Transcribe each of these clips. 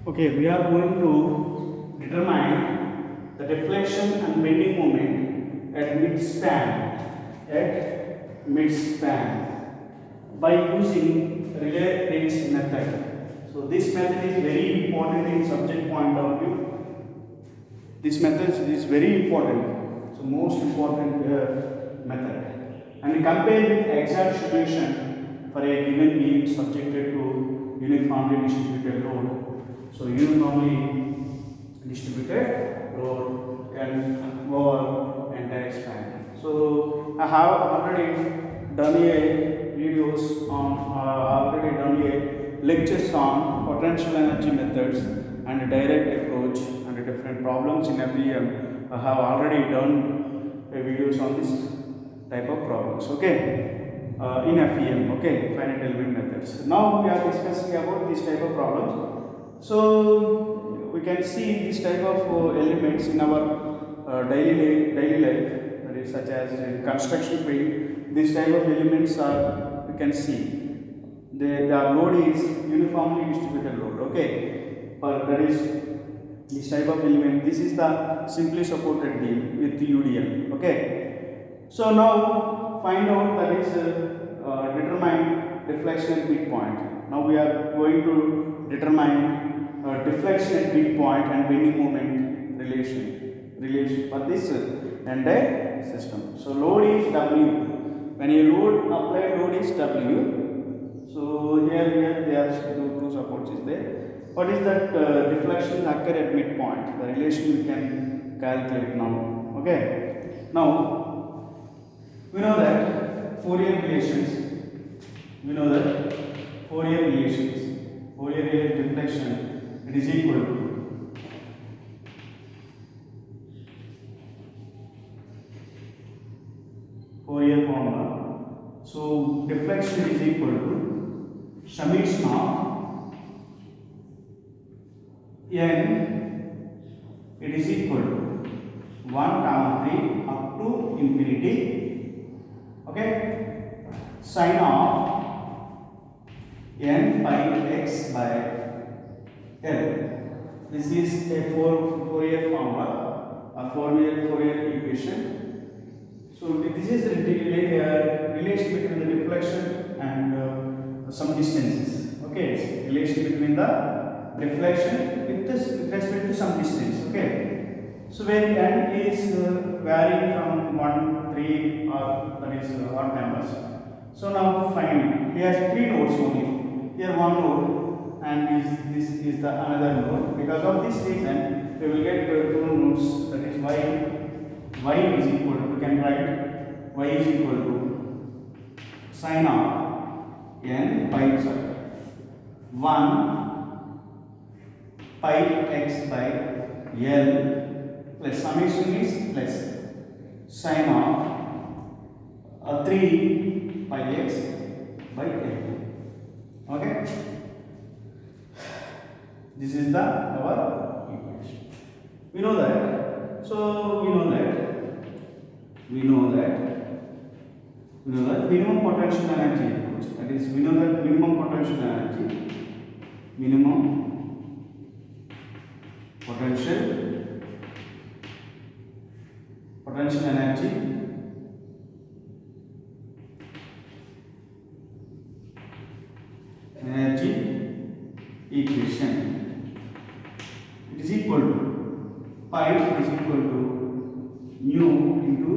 Okay, we are going to determine the deflection and bending moment at mid-span by using relay range method. So this method is very important in subject point of view. This method is very important. So most important method. And we compare with exact solution for a given being subjected to uniformly distributed load. So uniformly distributed load and over entire span. So I have already done a videos on already done a lectures on potential energy methods and direct approach and different problems in FEM. I have already done a videos on this type of problems. Okay, in FEM. Okay, finite element methods. Now we are discussing about this type of problems. So we can see this type of elements in our daily life, that is such as construction field. This type of elements are, we can see their load is uniformly distributed load. Okay, but that is this type of element. This is the simply supported beam with the UDL. Okay, so now find out that is determine deflection at midpoint. Now we are going to determine deflection at midpoint and bending moment relation for this entire system. So load is W. When a load applied load is W. So here there are two supports is there. What is that deflection occur at midpoint? The relation we can calculate now. Okay. Now we know that Fourier relations. We know that Fourier relations. Fourier deflection, it is equal to Fourier formula. So deflection is equal to summation of n, it is equal to 1, 3 up to infinity. Okay, sine of n pi x by L. This is a Fourier formula, a Fourier equation. So this is the relation between the deflection and some distances. Okay, relation between the deflection with respect to some distance. Okay, so where n is varying from 1, 3 or that is odd numbers. So now find here 3 nodes only. Here one node and this is the another node. Because of this reason we will get 2 nodes, that is y is equal to, we can write y is equal to sine of n pi 1 pi x by L plus summation is plus sine of 3 pi x by L. Okay, this is the our equation. We know that. So we know that minimum potential energy, that is we know that minimum potential energy energy equation, it is equal to pi is equal to mu into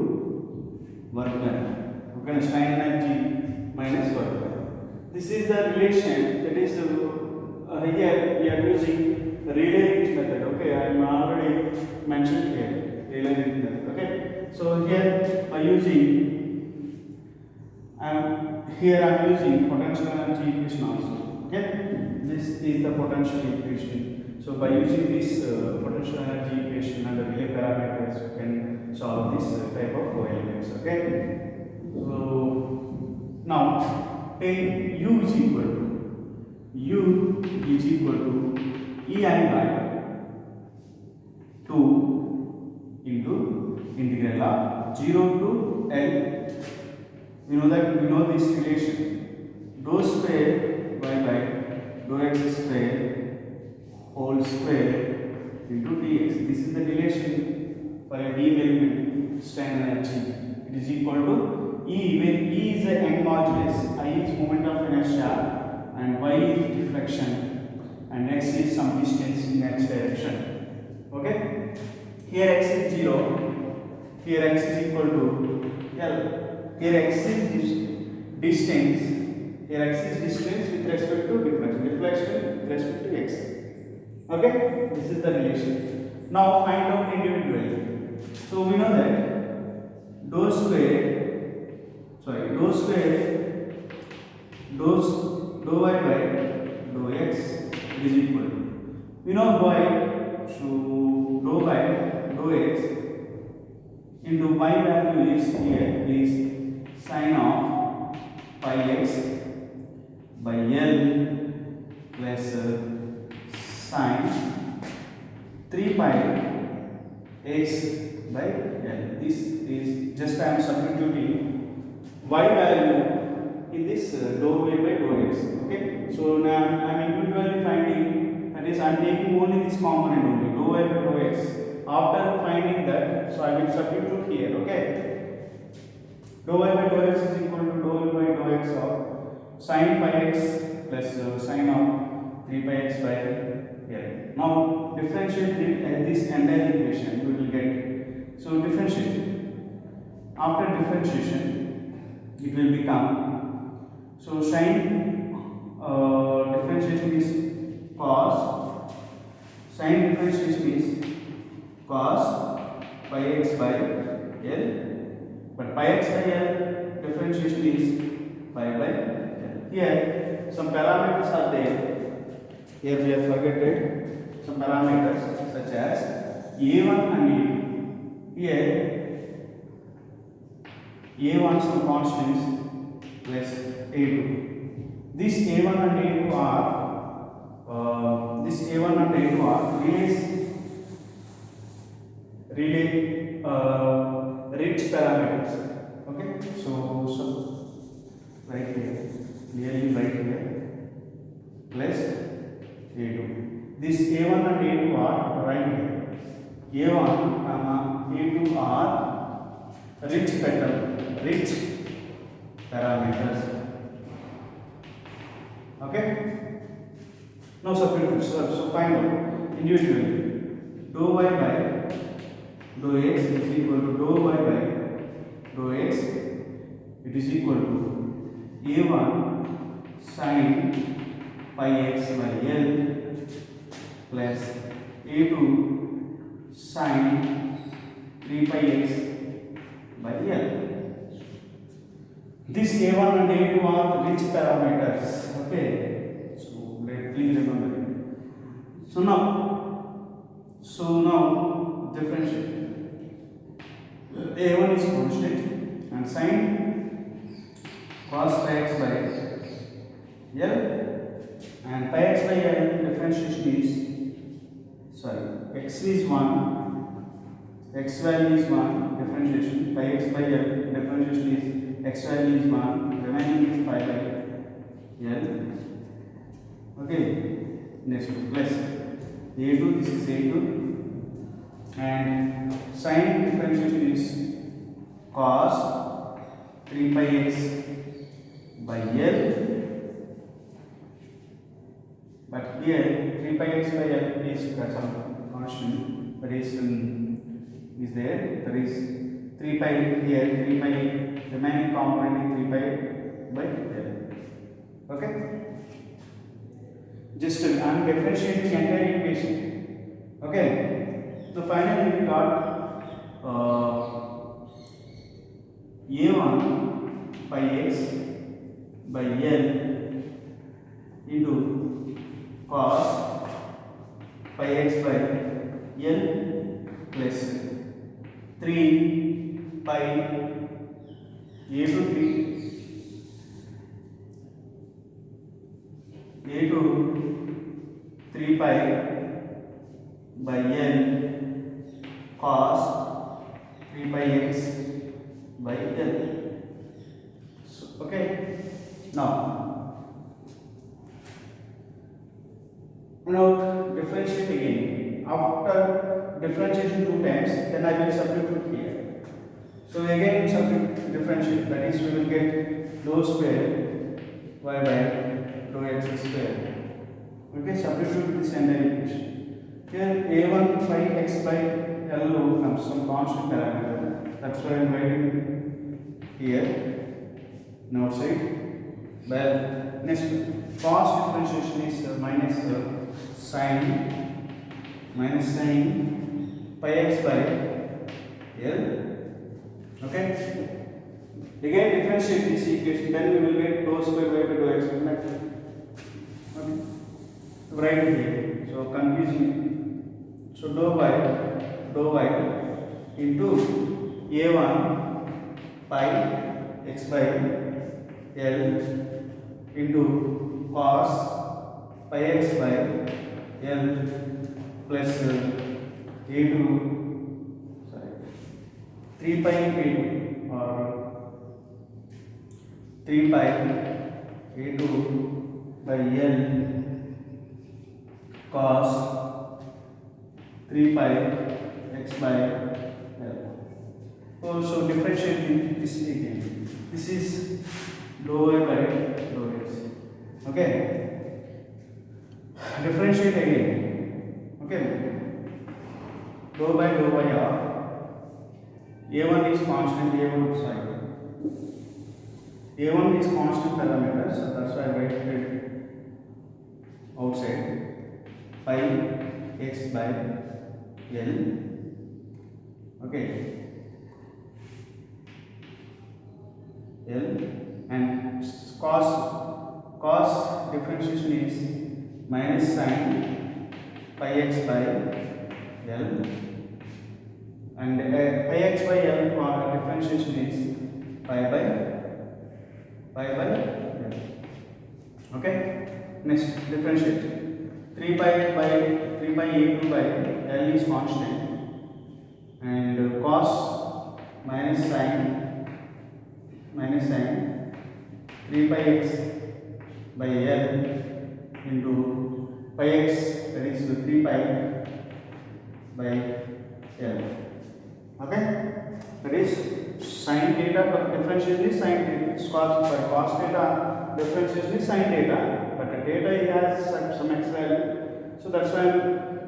work done. Okay, strain energy minus work done. This is the relation, that is here we are using relay range method. Okay, I am already mentioned here relay range method. Okay, so here by using here I am using potential energy equation also. Okay, this is the potential equation. So by using this potential energy equation and the relay parameters, we can solve this type of elements. Okay, so now take u is equal to ei by 2 into integral of 0 to L. We know this relation, dou square y by dou x square whole square into dx. This is the relation for a beam element strain energy. It is equal to E, where E is the end modulus, I is moment of inertia, and y is deflection, and x is some distance in x direction. Okay? Here x is 0, here x is equal to L. Here x is distance, here x is distance with respect to deflection with respect to x. Okay? This is the relation. Now find out individually. So we know that dou y by dou x is equal to, we know y, so dou by dou x into y value is here is sin of pi x by L plus sin 3 pi x by L. This is just I am substituting y value in this dou y by dou x. Okay, so now I am individually finding, that is I am taking only this component only, dou y by dou x. After finding that, so I will substitute here. Okay, dou y by dou x is equal to dou y by dou x of sin pi x plus sin of 3 pi x by L. Now differentiate this entire equation, we will get, so differentiate. After differentiation, it will become, so sin differentiation is cos, sin differentiation is cos pi x by L, but pi x by L differentiation is pi by L. Here some parameters are there. Here we have forgotten some parameters such as a1 and a2. Here a1 some constants plus a2. This a1 and a2 are rich parameters. Okay, so right here, clearly right here, plus a2. This a1 and a2 are right here. a1 comma a2 are rich parameters. Okay, now substitute. So find out individually. Dou y by dou x is equal to dou y by dou x. It is equal to a1 sin pi x by L plus a2 sin 3 pi x by L. This a1 and a2 are rich parameters. Okay, so please remember it. So now differentiate. A1 is constant and sin cos pi x by L, and pi x by L differentiation is, x is 1, x value is 1, differentiation pi x by L differentiation is x value is 1, remaining is pi by L. Okay, next plus a2, this is a2, and sin differentiation is cos 3 pi x by L, but here 3 pi x by L is some constant, that is there, that is 3 pi here, 3 pi remaining component is 3 pi by L. Okay, just I am differentiating entire equation. Okay, so finally we got a1 pi x by L into cos pi x by L plus 3 pi a2 3 pi by L cos 3 pi x by L. So, okay, now Now differentiate again. After differentiation 2 times, then I will substitute here. So again substitute differentiate. That is, we will get dou square y by dou x square. Okay, substitute this entire equation. Here a1 phi x by L comes some constant parameter. That's why I am writing here. Now outside. Well, next cos differentiation is minus sin pi x by L. Okay. Again differentiate this equation. Then we will get dou square y by dou x. Okay. Write here. So confusing. So dou y into a1 pi x by L into cos pi x by L plus a2 3 pi a2 or 3 pi a2 by L cos 3 pi x by L. So differentiate this again. This is dou y by dou x. Okay. Differentiate again. Okay. Dou by dou y of a1 is constant, a1 is constant parameter, so that's why I write it outside pi x by L. Okay. L and cos differentiation is minus sin pi x by L and pi x by L differentiation is pi by L. Okay. Next differentiate 3 pi a2 by L is constant and cos minus sin 3 pi x by L into pi x, that is 3 pi by L. Okay, that is sin theta differentiation is sin theta, cos theta differentiation is sin theta, but the theta has some x value, so that's why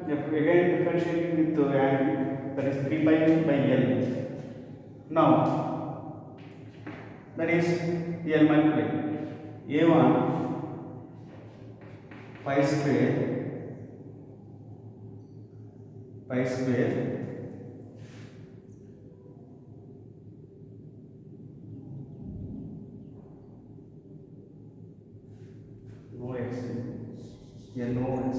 again differentiating with angle, that is 3 pi by L. Now that is L multiply a1 pi square no x, yeah, no x,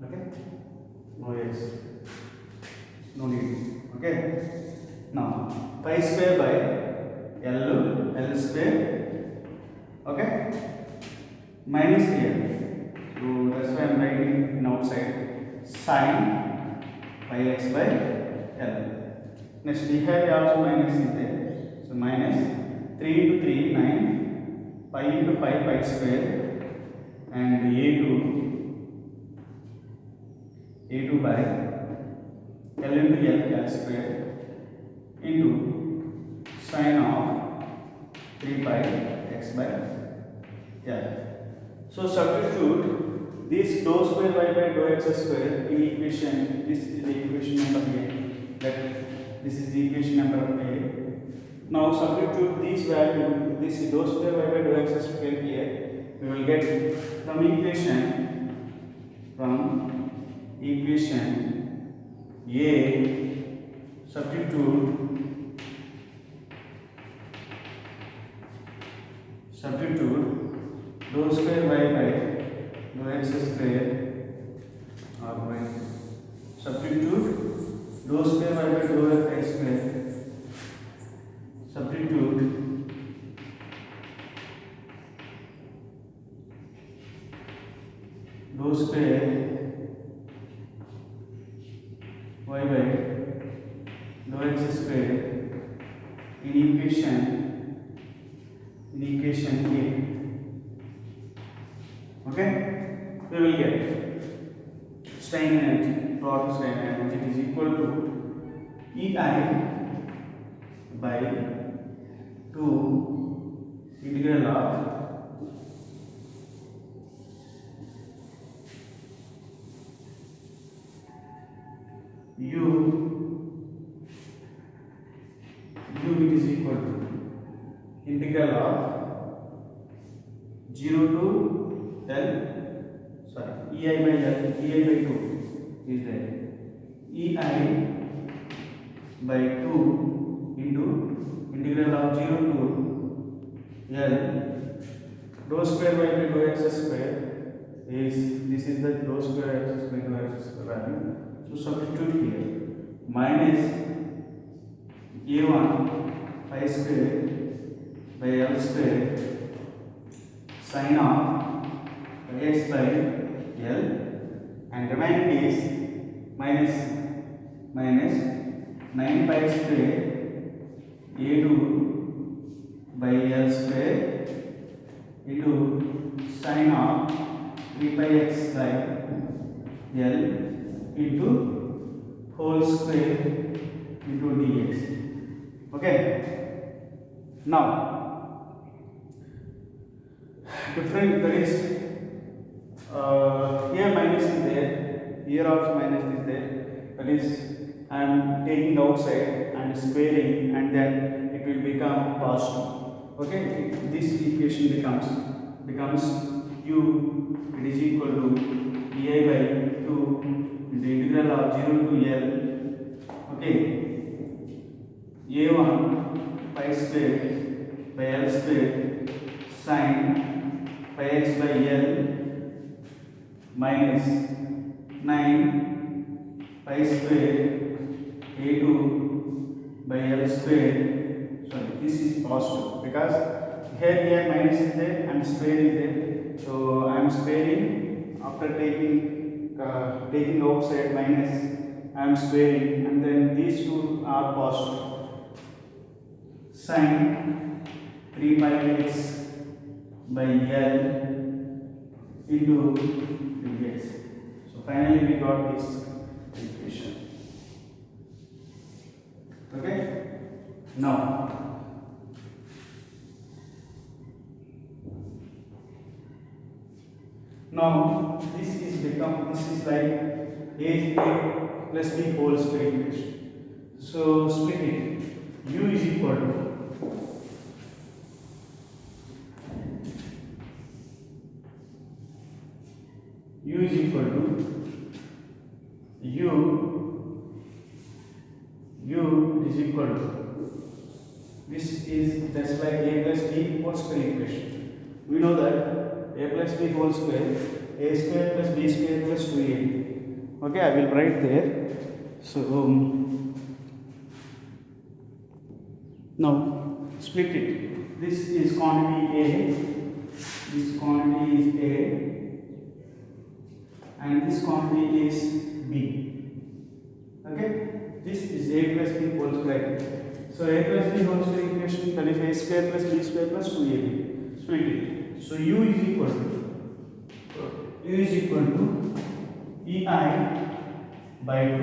okay, no x, no need. Okay. Now pi square by L square. Okay. Minus here. So that's why I am writing in outside sin pi x by L. Next we have also minus in there. So minus 3 into 3 9 pi into pi square and a2 by L into L square into sin of 3 pi x by L. So substitute this dou square y by dou x square in equation. This is the equation number A. That this is the equation number A. Now substitute this value, this dou square y by dou x square here. We will get from equation A, substitute dou square y by dou x square or by substitute dou square y by dou x square, substitute dou square y by dou x square in equation equation A. Okay, we will get strain energy, torque strain energy is equal to EI by 2 integral of U it is equal to integral of 0 to L, sorry, EI by 2 is there, EI by 2 into integral of 0 to L dou square by dou x square is, this is the dou square x by dou x square value, so substitute here, minus A1 pi square by L square sin of x by L, and remaining is minus 9 pi square A2 by L square into sin of 3 pi x by L into whole square into dx. Okay, now different, that is here minus is there, here also minus is there, that is I am taking outside and squaring, and then it will become positive. Okay, this equation becomes U it is equal to EI by 2 into integral of 0 to L, okay, A1 pi square by L square sin pi x by L minus 9 pi square A2 by L square. Sorry, this is positive because here minus is there and square is there, so I am squaring after taking outside minus, I am squaring, and then these two are positive, sin 3 pi x by L into dx. So finally we got this equation. Okay, now this is like a plus b whole square equation. So split it. U is equal to U is equal to this is just like a plus b whole square equation. We know that a plus b whole square, a square plus b square plus 2ab. Okay, I will write there. So now split it. This is quantity A, this quantity is A, and this quantity is B. Okay, this is A plus B whole square. So A plus B whole square equation, that is A square plus B square plus 2ab. Split it. So U is equal to EI by 2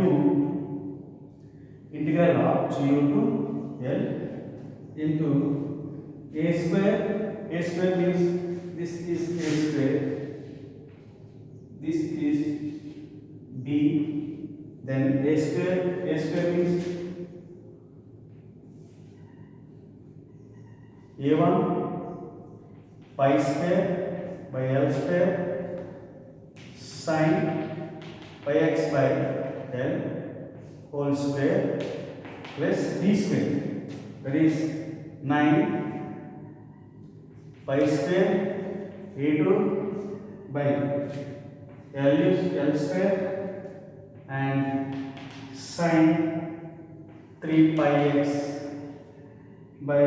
integral of 0 to L into A square. A square means this is A square, this is B, then A square means A1 pi square by L square sin pi x by L whole square plus B square, that is 9 pi square A2 by L square and sin 3 pi x by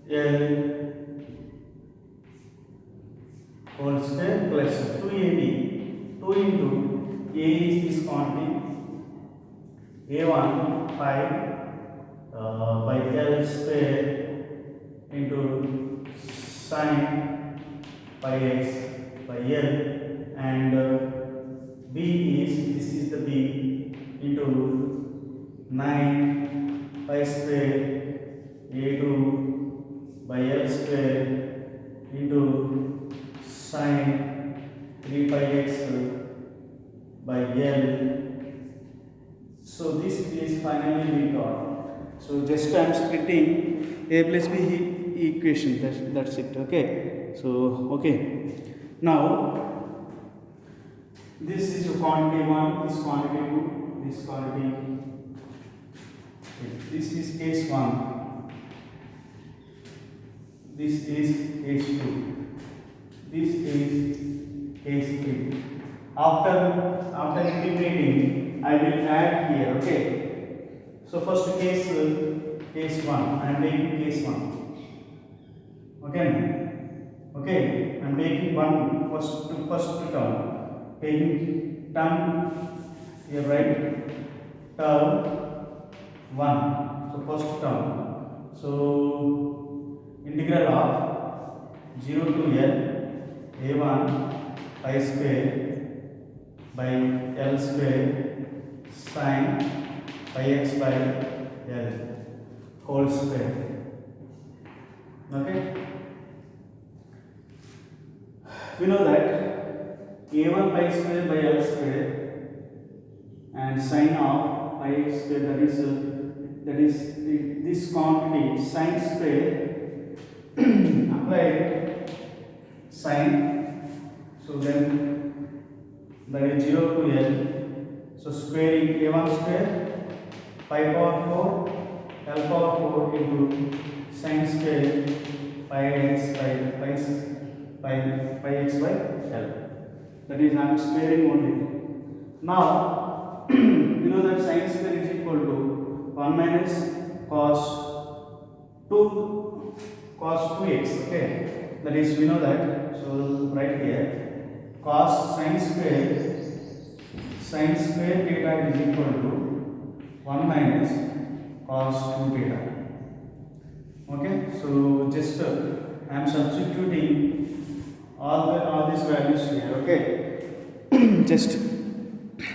L whole square plus 2ab. 2 into A is this quantity, A1 pi by L square into sine pi x by L, and b is, this is the b, into 9 pi square a2 by L square into sine 3 pi x by L. So this is finally we got. So just I am splitting a plus b equation. That's it. Okay. So okay. Now this is quantity 1, this quantity 2, this quantity. This is case 1. This is case 2. This is case 3. After integrating, I will add here. Okay. So first case 1. I am taking case 1. Okay. I am taking first term. Taking term here, right? Term 1. So first term. So integral of 0 to L a1 pi square by L square sine pi x by L whole square. Okay. We know that a1 pi square by L square and sine of pi x square, that is this quantity sine square apply sine, so then that is 0 to L, so squaring a1 square pi power 4 L power 4 into sine square pi x by pi x by L, that is I am squaring only. Now you know that sine square is equal to 1 minus cos 2x. Okay, that is we know that. So right here cos sine square theta is equal to 1 minus cos 2 theta. Okay, so just I am substituting all these values here. Okay, just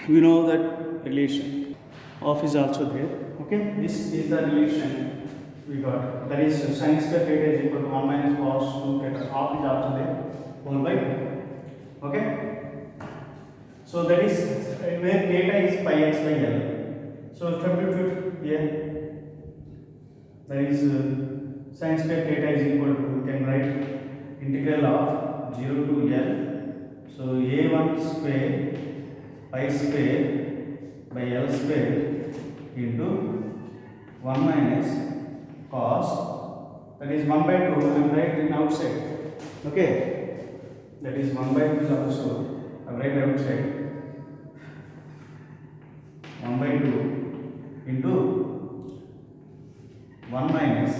we know that relation of is also there. Okay, this is the relation we got, that is sin square theta is equal to 1 minus cos 2 theta, half is also there, whole by 2. Okay, so that is where theta is pi x by L. So substitute here, that is sin square theta is equal to, you can write integral of 0 to L, so a1 square pi square by L square into 1 minus cos, that is 1 by 2, I am writing outside. Okay, that is 1 by 2 is also I am writing outside, 1 by 2 into 1 minus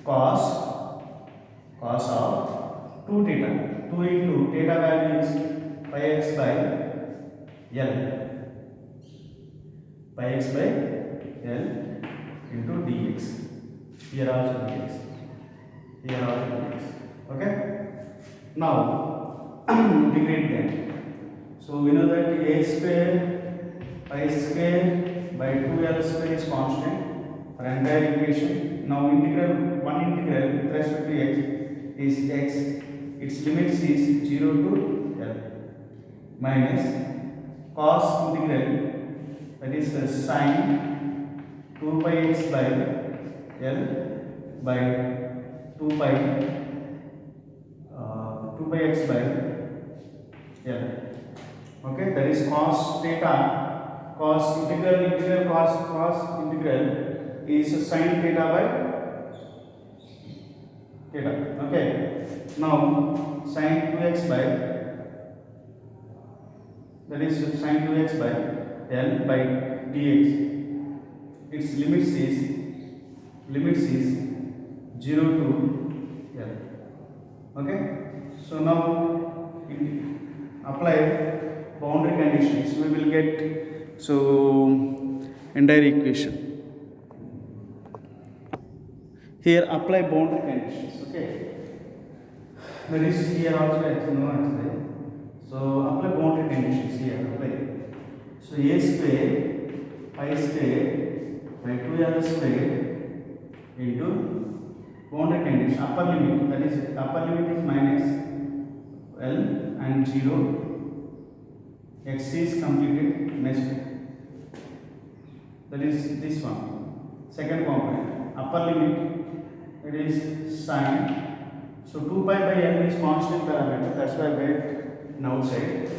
cos of 2 theta, 2 into theta value is pi x by L, pi x by L into dx, here also dx, here also dx. Okay, now integrate them. So we know that a square pi square by 2L square is constant for entire equation. Now integral with respect to x is x, its limits is 0 to L, minus cos integral, that is the sine 2 pi x by L by 2 pi x by L. Okay, that is cos theta, cos integral cos integral is sin theta by theta. Okay, now sin 2x by, that is sin 2x by L by dx, its limits is 0 to L. Okay, so now apply boundary conditions, we will get entire equation. Here apply boundary conditions. Okay, That is here also x no x there. So apply boundary conditions here. Apply. So a square pi square by 2l square into boundary condition upper limit, that is upper limit is minus l and 0, x is completed next, that is this one. Second component upper limit, it is sine. So 2 pi by l is constant parameter, that's why I made an outside,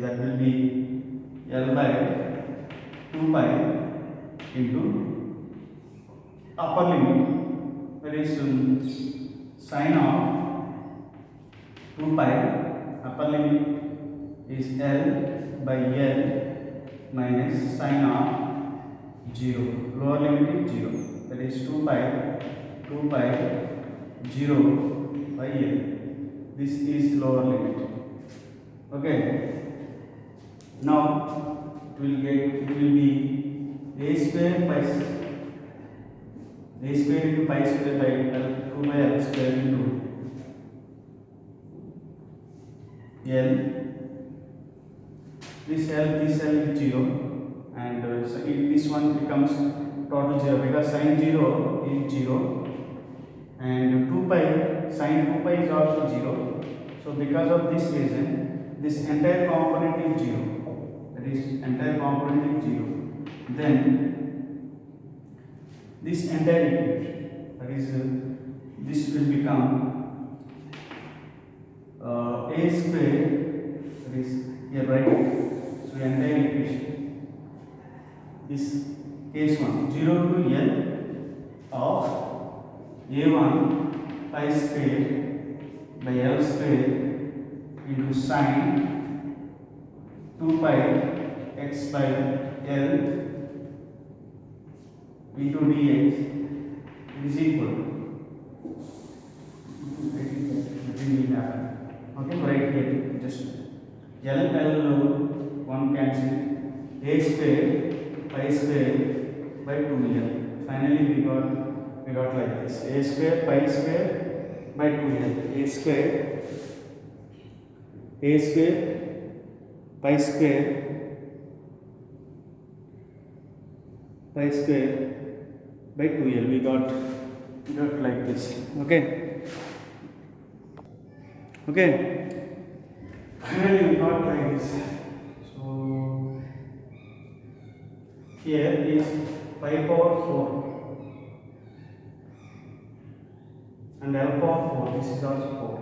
that will be l by 2 pi into upper limit, that is sine of 2 pi, upper limit is l by l minus sine of 0, lower limit is 0, that is 2 pi 0 by l. This is lower limit. Okay. Now it will be a square by a square into pi square by l 2 by l square into l. This l is 0, and so this one becomes total 0 because sin 0 is 0, and 2 pi sin 2 pi is also 0. So because of this reason, this entire component is 0. That is entire component is 0. Then this entire equation, that is this will become a square, that is here right. So entire equation, this case 1 0 to l of a1 pi square by l square into sine 2 pi x by l into dx is equal to, okay, right here just l 1 cancel, a square pi square by 2l. Finally we got like this, a square pi square by 2l, a square pi square by 2l. We got like this. Okay. Finally we got like this. So here is pi power 4 and l power 4. This is also 4.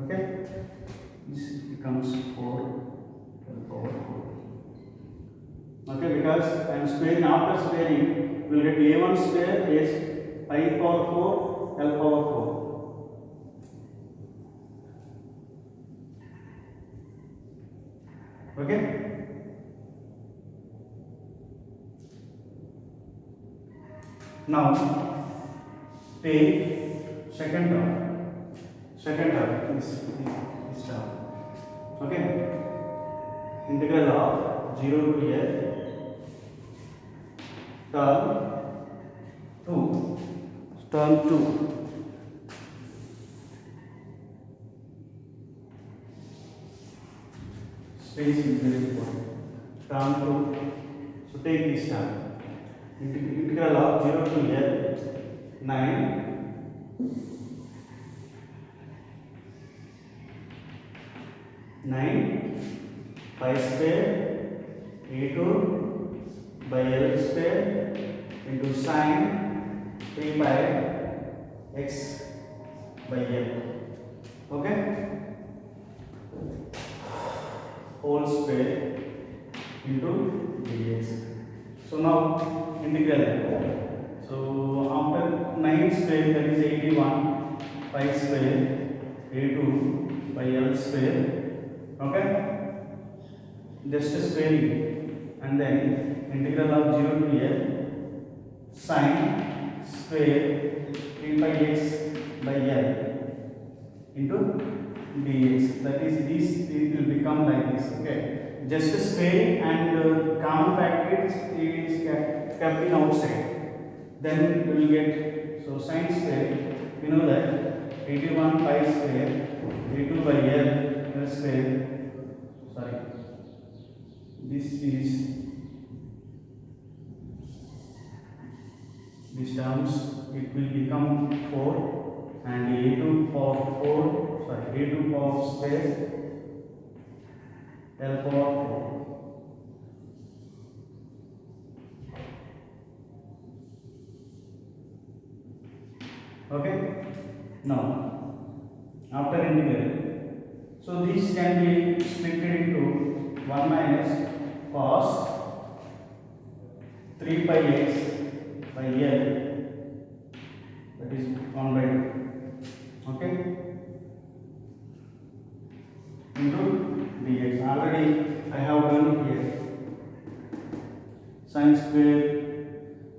Okay, this becomes 4 l power 4. Okay, because I am squaring, after squaring we will get a1 square is pi power 4 l power 4. Okay. Now take second term, this term. Okay. Integral of 0 to l term 2 space is very important, term 2. So take this term, integral of 0 to l 9 pi square a2 by l square into sine 3 pi x by l. Okay, whole square into dx. So now integral. So after 9 square, that is 81 pi square a2 by l square. Okay, just squaring, and then integral of 0 to l sine square 3 pi x by l into dx. That is, this it will become like this. Okay, just squaring and common factor is kept in outside. Then we will get, so sin square, you know that 81 pi square a2 by l square, sorry, this is, these terms it will become 4 and a2 power 4, sorry, a2 power square l power 4. Okay, now after integral, so this can be split into 1 minus cos 3 pi x by l, that is 1 by 2. Okay, into dx. Already I have done here. Sin square,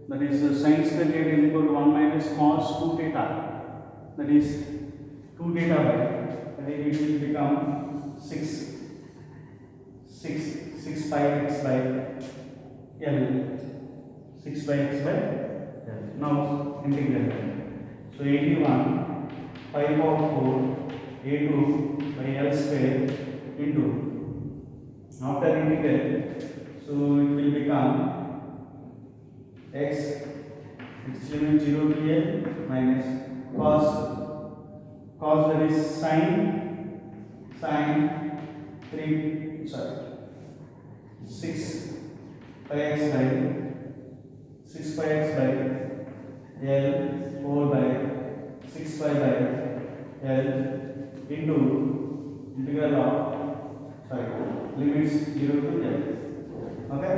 that is sin square theta is equal to 1 minus cos 2 theta, that is 2 theta by, that is it will become 6 pi x by l, 6 pi x by l. Now integral, so 81 pi power 4 a2 by l square into, after integral, so it will become x, its limit 0 to l, minus cos, that is sin 3, sorry, 6 pi x by 6 pi x by l whole by 6 pi by l into integral of, sorry, limits 0 to l. Okay,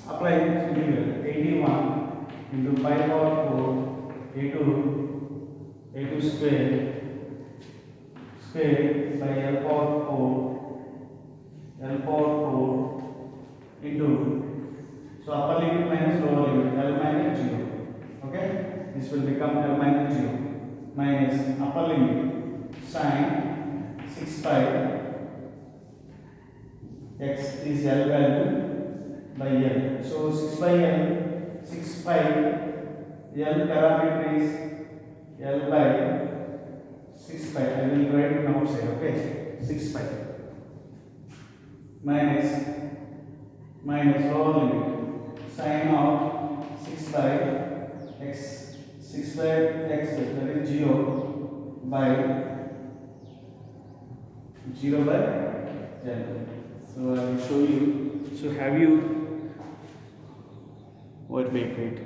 apply integral 81 into pi power 4 a2 square by l power 4 into, so upper limit minus lower limit, l minus 0. Okay, this will become l minus 0 minus upper limit sin 6 pi x is l value by l. So 6 pi l parameter is l by 6 pi. I will write it outside. Okay, 6 pi minus lower limit sin of 6 by x, that is 0 by l. So I will show you. So have you, wait.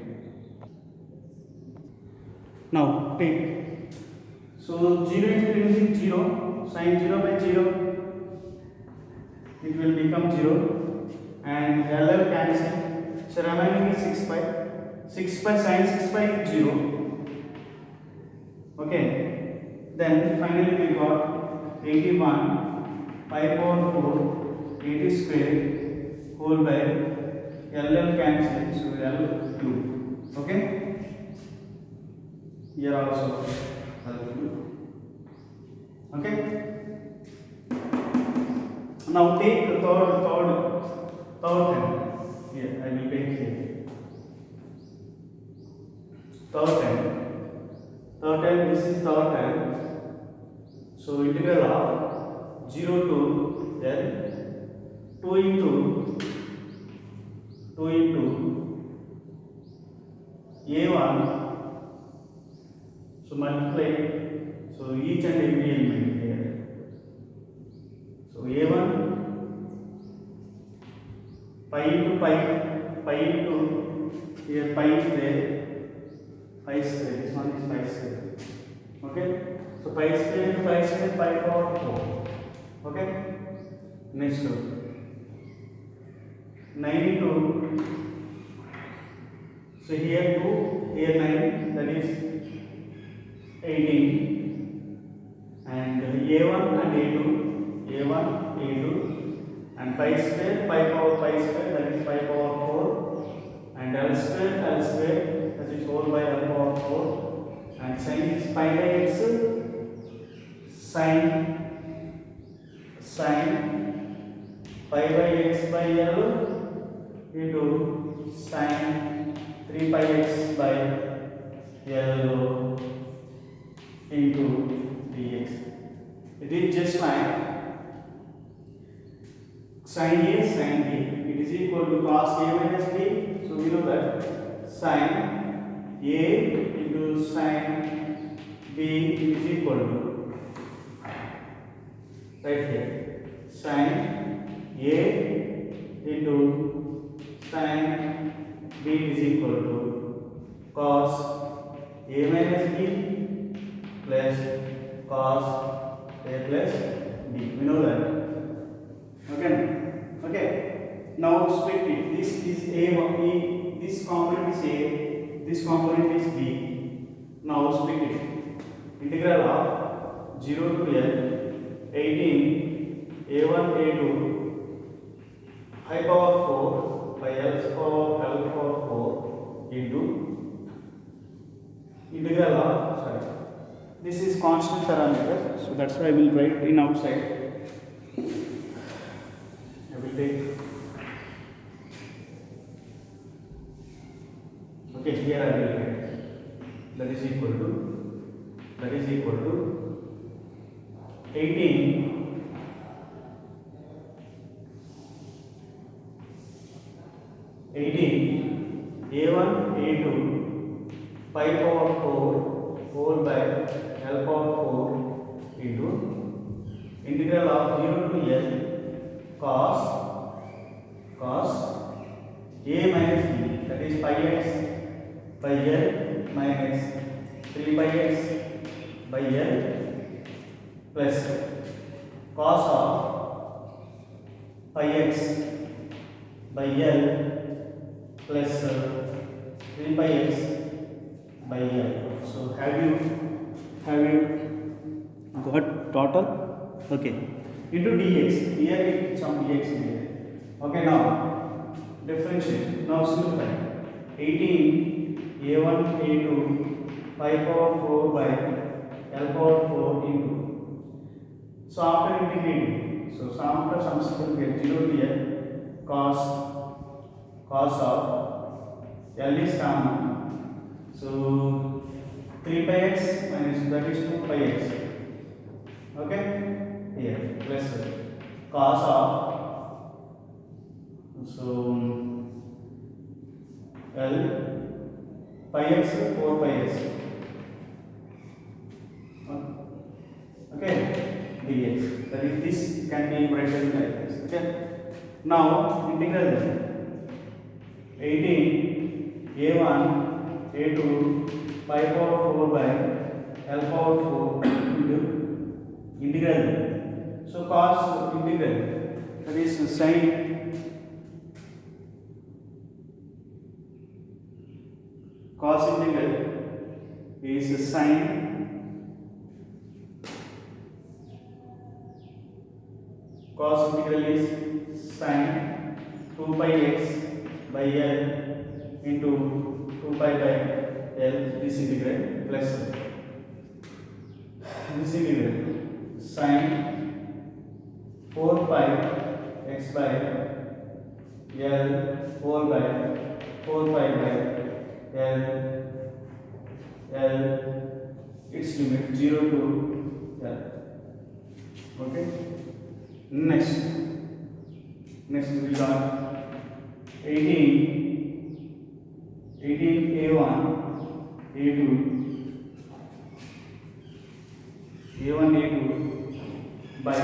Now take, so 0 into anything 0, sin 0 by 0, it will become 0 and LL cancel, so remaining is 6 pi sin 6 pi is 0. Okay, then finally we got 81 pi power 4 80 square whole by LL cancel, so L cube. Okay, here also L cube. Okay, now take the third term. Here I will take here third term. This is third term. So integral of 0 to l 2 into a1, so multiply, so each and every element here, so a1 pi into here pi is there, pi square, this one is pi square. Okay, so pi square into pi square, pi power 4. Okay, next one 9 into, so here 2, here 9, that is 18, and a1 and a2, and pi square, pi square, that is pi power 4, and l square, that is whole by l power 4, and sin is pi by x sin sin pi by x by L into sin 3 pi x by L into dx. It is just like sin A sin B. It is equal to cos A minus B. So we know that sin A into sin B is equal to, right here, sin A into sin B is equal to cos A minus B plus cos A plus B. We know that. Okay. Okay. Now split it. This is A. This component is A. This component is B. Now split it. Integral of 0 to L 18 A1 A2 I power 4 by L power 4 into integral of, sorry, this is constant parameter, so that's why I will write in outside. I will take, okay, here I will write that is equal to 18 A1 A2 pi power 4 by L power 4 into integral of 0 to L cos A minus B, that is pi x by L minus 3 pi x by L plus cos of pi x by L plus 3 pi x by L. So have you got total? Okay. Into dx. Here some dx here. Okay, now differentiate. Now simplify. 18 A1 A2 pi power 4 by L power 4 into. So after integrating, so after some simplification, 0 to L cos of L is common. So 3 pi x minus, that is 2 pi x. Okay, here plus cos of, so L pi x 4 pi x. Okay, dx. That is, this can be written like this. Okay. Now integral 18 A1 A2 pi power 4 by L power 4 into integral. So cos integral, that is sin cos integral is sin cos integral is sin 2 pi x by L into 2 pi by L, this integral plus this integral sin 4 pi x by L 4 by 4 pi by L its limit 0 to L. Okay. Next we got 18 A1 A2 by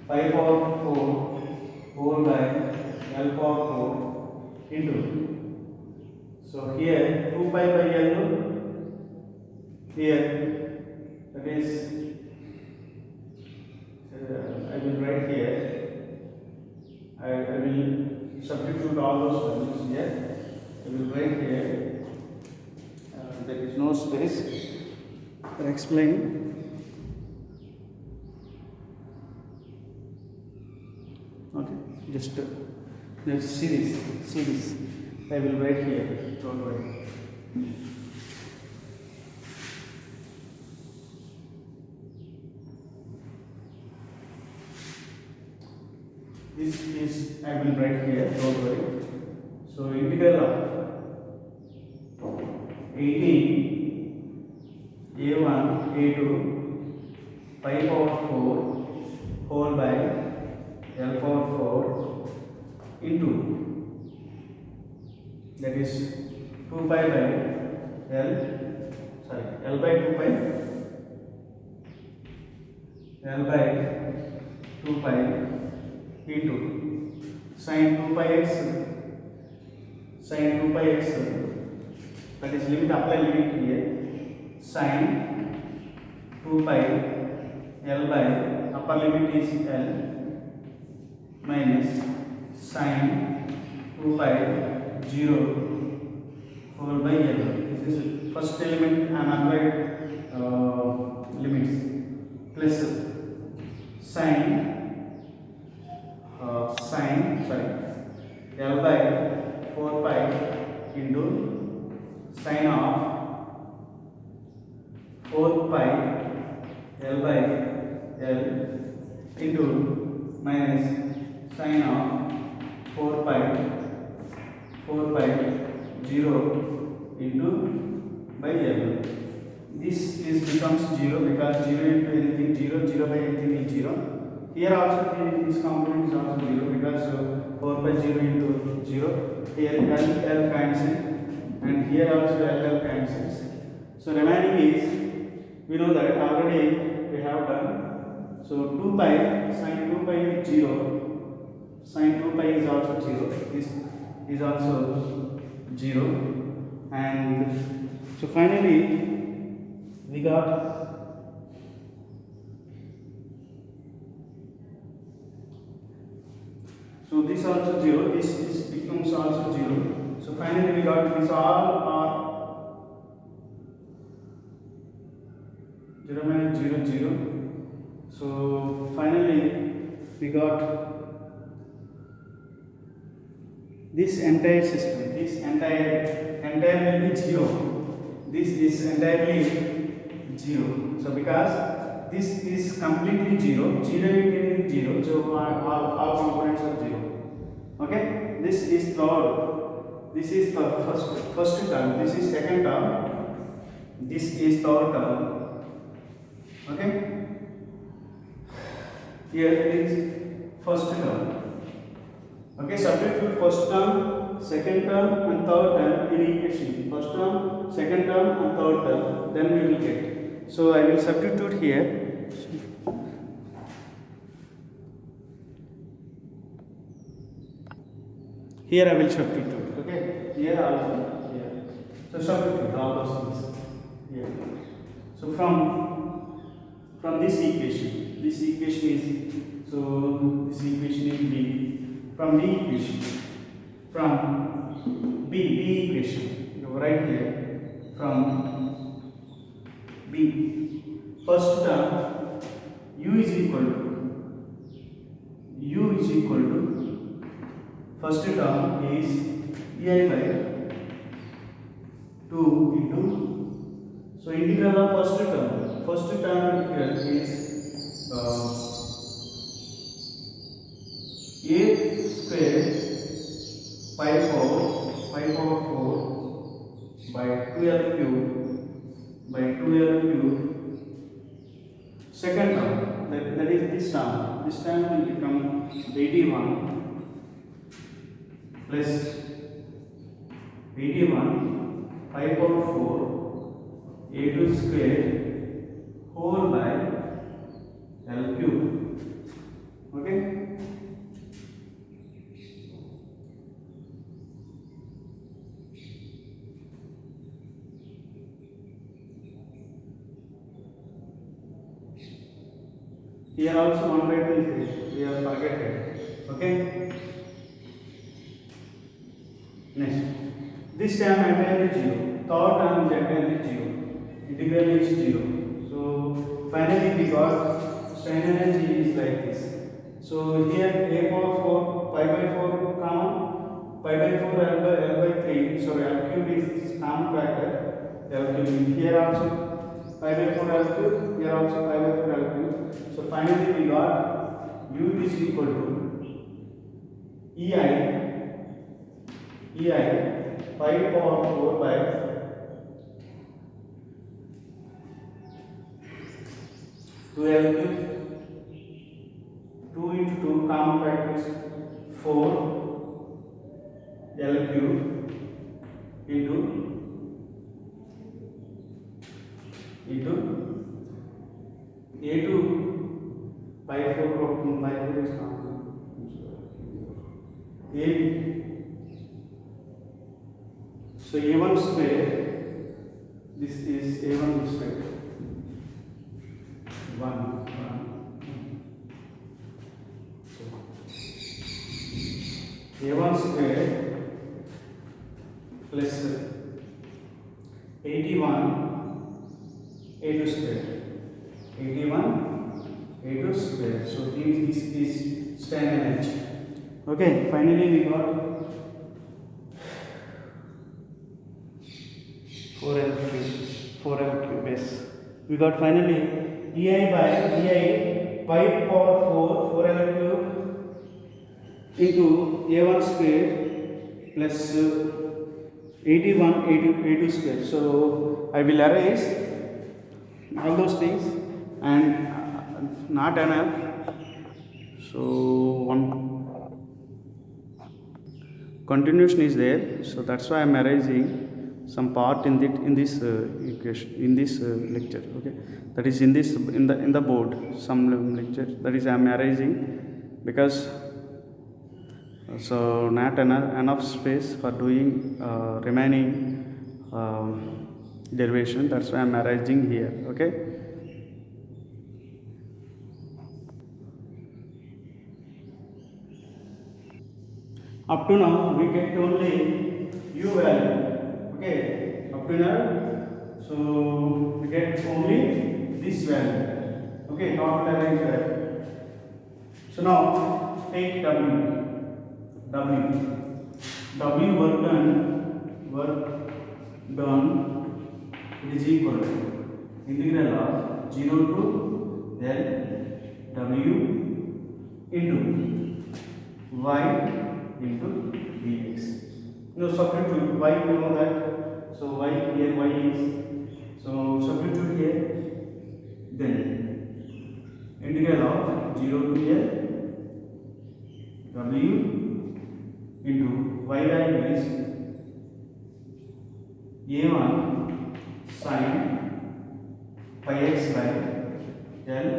pi power 4 by L power 4 into, so here 2 pi by L, here that is I will write here, I will substitute all those values here. I will write here, there is no space for explaining. Okay, just see this. I will write here, don't worry. This is I will write here, don't worry. So integral of 18 a1 a2 pi power 4 whole by L power 4 into, that is 2 pi by L, L by 2 pi, L by 2 pi into sin 2 pi x, that is limit, apply limit here, sin 2 pi L by upper limit is L minus sin 2 pi 0 whole by L. This is first element and applied limits, plus sin L by 4 pi into sin of 4 pi L by L into minus sin of 4 pi 0 into by L. This is becomes 0 because 0 into anything 0, 0 by anything is 0. Here also this component is also 0 because 4 by 0 into 0. Here L cancels and here also L cancels. So remaining is, we know that already we have done. So 2 pi sin 2 pi is 0. Sin 2 pi is also 0. This is also 0. And so finally we got this also 0, this becomes also 0. So finally we got this all are 0 minus 0 0. So finally we got this entire system, this entire will be 0. This is entirely 0. So because this is completely 0, 0 into 0, so all components are 0. Okay, this is third, this is the first term, this is second term, this is third term. Okay, here is first term. Okay, substitute first term, second term and third term in equation. First term, second term and third term, then we will get. So I will substitute here. Here I will substitute. Okay, here also here. So substitute all those things here. So from this equation is, so this equation is B. From B equation, from B equation, you write here from B. First term u is equal to first term is ei by 2 into, so integral of first term integral is a square pi power 4 by 2l cube second term, that is this term will become 81 plus 81 pi power 4 a2 square whole by L cube. Okay, here also 1 by 2 is there, we have forgotten. Okay, next this term entirely 0, third term is entirely 0, integral is 0. So finally we got strain energy is like this. So here a power 4 pi by 4 common, pi by 4 L by 3, so L cube is common factor, L cube here also pi by 4 L cube, here also pi by 4 L cube. So finally we got u is equal to EI 5 power 4 by 12 cube. 2 into 2 common factor is 4 L cube into A2 pi 4 pi 4 is not A. So A1 square, this is A1 square 1 A1 square plus 81 A2 square 81 A2 square. So this is standard edge. Okay, finally we got 4L cube base. We got finally EI by EI 5 power 4 4L cube into A1 square plus 81 A2 square. So I will erase all those things and not enough. So one continuation is there. So that's why I am erasing some part in this equation in this lecture. Okay, that is in the board some lecture, that is I am erasing because so not enough space for doing remaining derivation. That's why I am erasing here. Okay, up to now we get only u value. Okay, up to now, so we get only this value. Okay, not average value. So now take W work done it is equal to integral of 0 to L W into y into dx. Now substitute y, you know that. So y here, y is, so substitute here, then integral of 0 to L W into y value is A1 sin pi x by L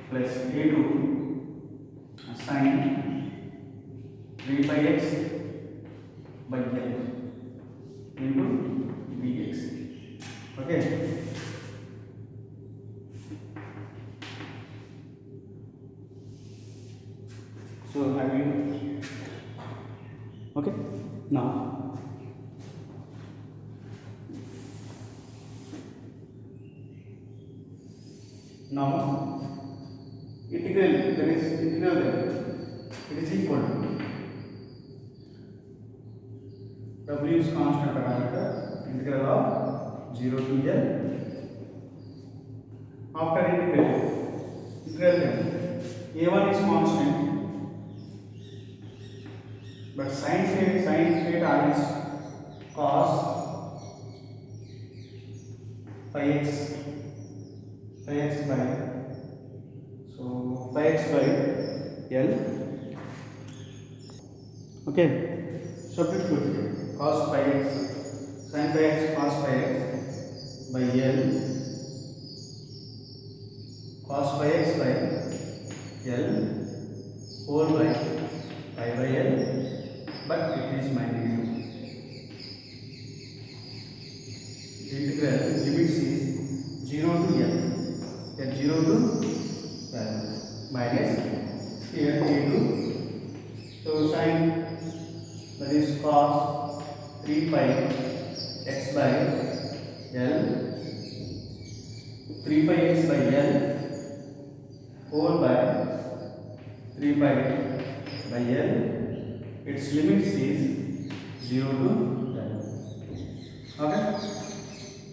plus A2 sin 3 pi x by L into dx. Okay, so I will, okay, now integral, there is integral there, it is equal to W is constant parameter, integral of 0 to L. After integral A1 is constant, but sin theta is cos pi x by, so pi x by L. Okay, substitute cos pi x, sin pi x cos pi x by L, cos pi x by L whole by pi by L, but it is minus. Integral limits is 0 to L, then 0 to L minus here A2. So sin, that is cos 3 pi x by L, 3 pi x by L whole by 3 pi by L. Its limits is 0 to L. Okay,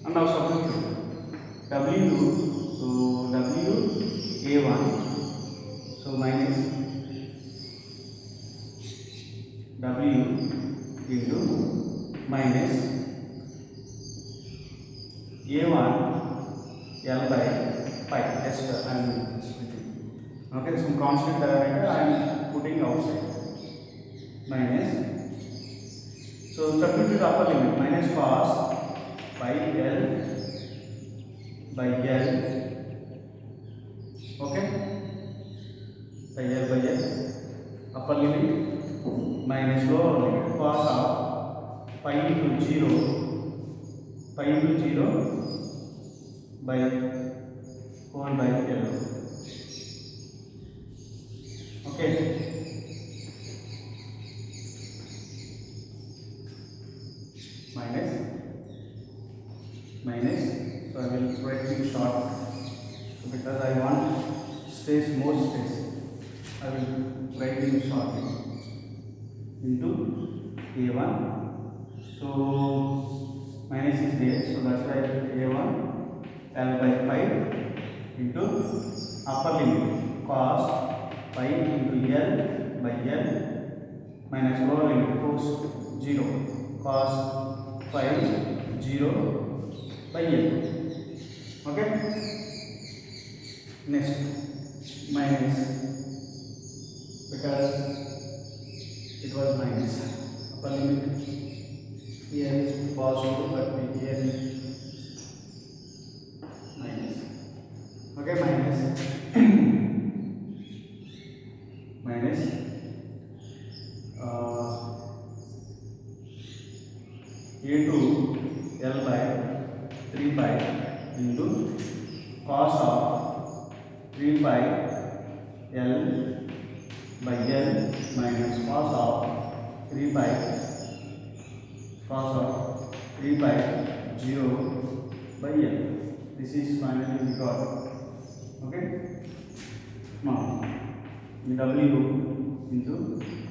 and now substitute W, so W A1, so minus W into minus A1 L by pi. Just I am splitting. Okay, some constant parameter I am putting outside. Minus. So substitute upper limit. Minus cos pi L by L. Okay. By L by L. Upper limit minus lower limit. Cos of pi into 0. Pi into 0 by whole by L. Okay. Minus. So I will write it short. So because I want space, more space, I will write it short into A1. So minus is there, so that's why A1 L by pi into upper limit cos pi into L by L minus lower limit cos 0 cos pi 0 by L. Okay. Next minus, because it was minus. Upper limit here is positive, but here is minus. Okay, minus minus A2 L by 3 pi into cos of 3 pi L by L minus cos of 3 pi 0 by L. This is finally we got. Okay. Now W into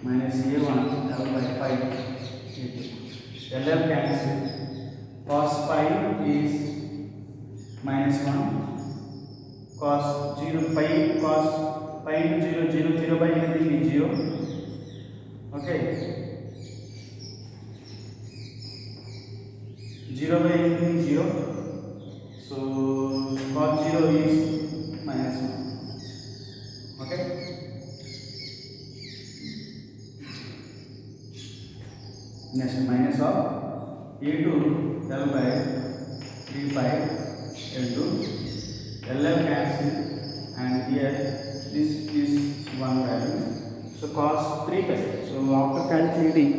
minus A1 L by pi into LL cancel. Cos pi is minus 1. Cos 0 pi cos pi into 0 0 by anything is 0. Okay. 0 by anything is 0. So cos 0 is minus 1. Okay. Next minus of A2 L by 3 pi into LL cancel, and here this is one value. So cos 3 pi. So after calculating,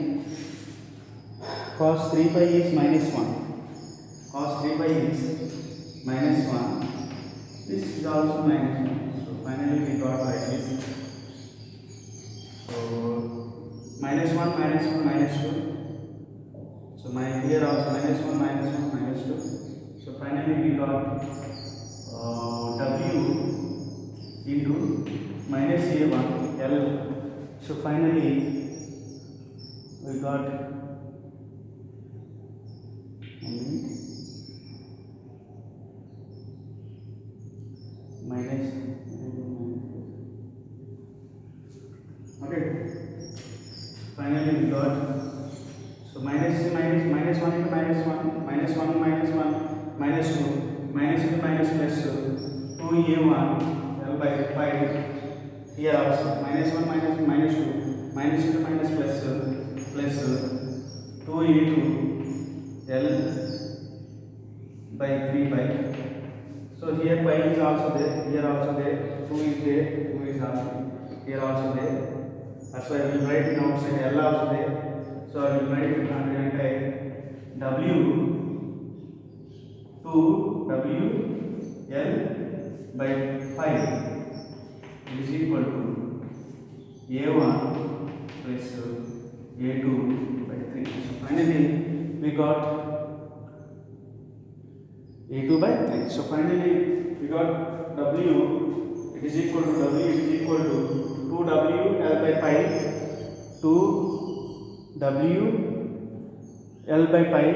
cos 3 pi is minus 1. Cos 3 pi is minus 1. This is also minus 1. So finally we got like this. So minus 1 minus 1 minus 2. So here also minus 1 minus 1 minus 2. So finally we got W into minus A1 L. So finally we got minus. Okay. Finally we got. So minus minus minus 1 into minus 1 minus 1 minus 1 minus 2 minus into minus plus 2A1 L by pi. Here also minus 1 minus minus 2 minus into minus plus 2A2 L by 3 pi. So here pi is also there, here also there, 2 is there, 2 is also here also there. That's why I will write it outside L also there. So I will write it on the W to W L by pi is equal to A1 plus A2 by 3. So finally we got A2 by 3. So finally we got W, it is equal to 2W L by pi, 2W L by pi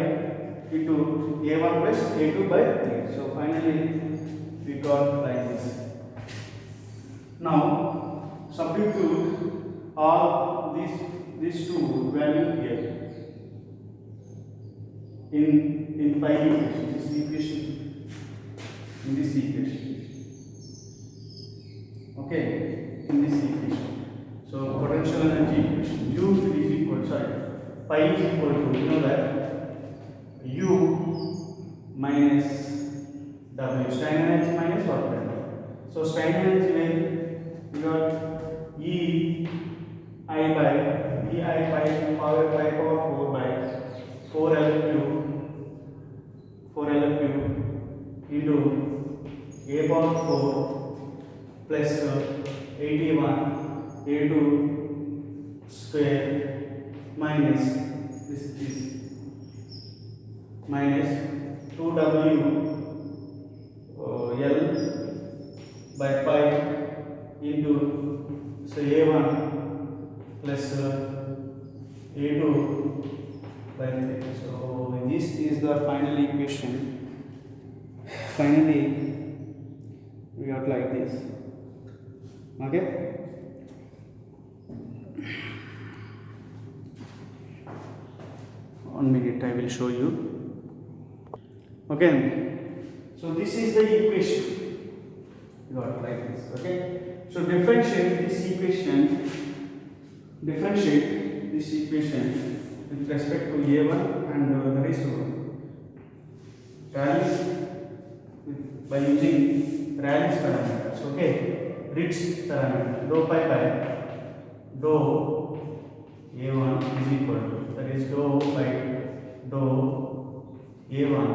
into A1 plus A2 by 3. So finally we got like this. Now substitute all these these two value here in pi equation, this equation, in this equation. Okay, in this equation. So potential energy equation, U is equal, sorry, pi is equal to, you know that, U minus W, strain energy minus work done. So strain energy when you got E I by power 4 by 4 L cube into A power 4 plus 81 A2 square minus this is minus 2W L by pi into so A1 plus A2 by 3. So this is the final equation. Finally, we got like this. Okay. 1 minute, I will show you. Okay. So this is the equation. You got like this. Okay. So differentiate this equation with respect to A1 and the rest of Rayleigh's by using Rayleigh's parameters. Okay, Ritz parameter dou pi by dou A1 is equal to, that is dou by dou A1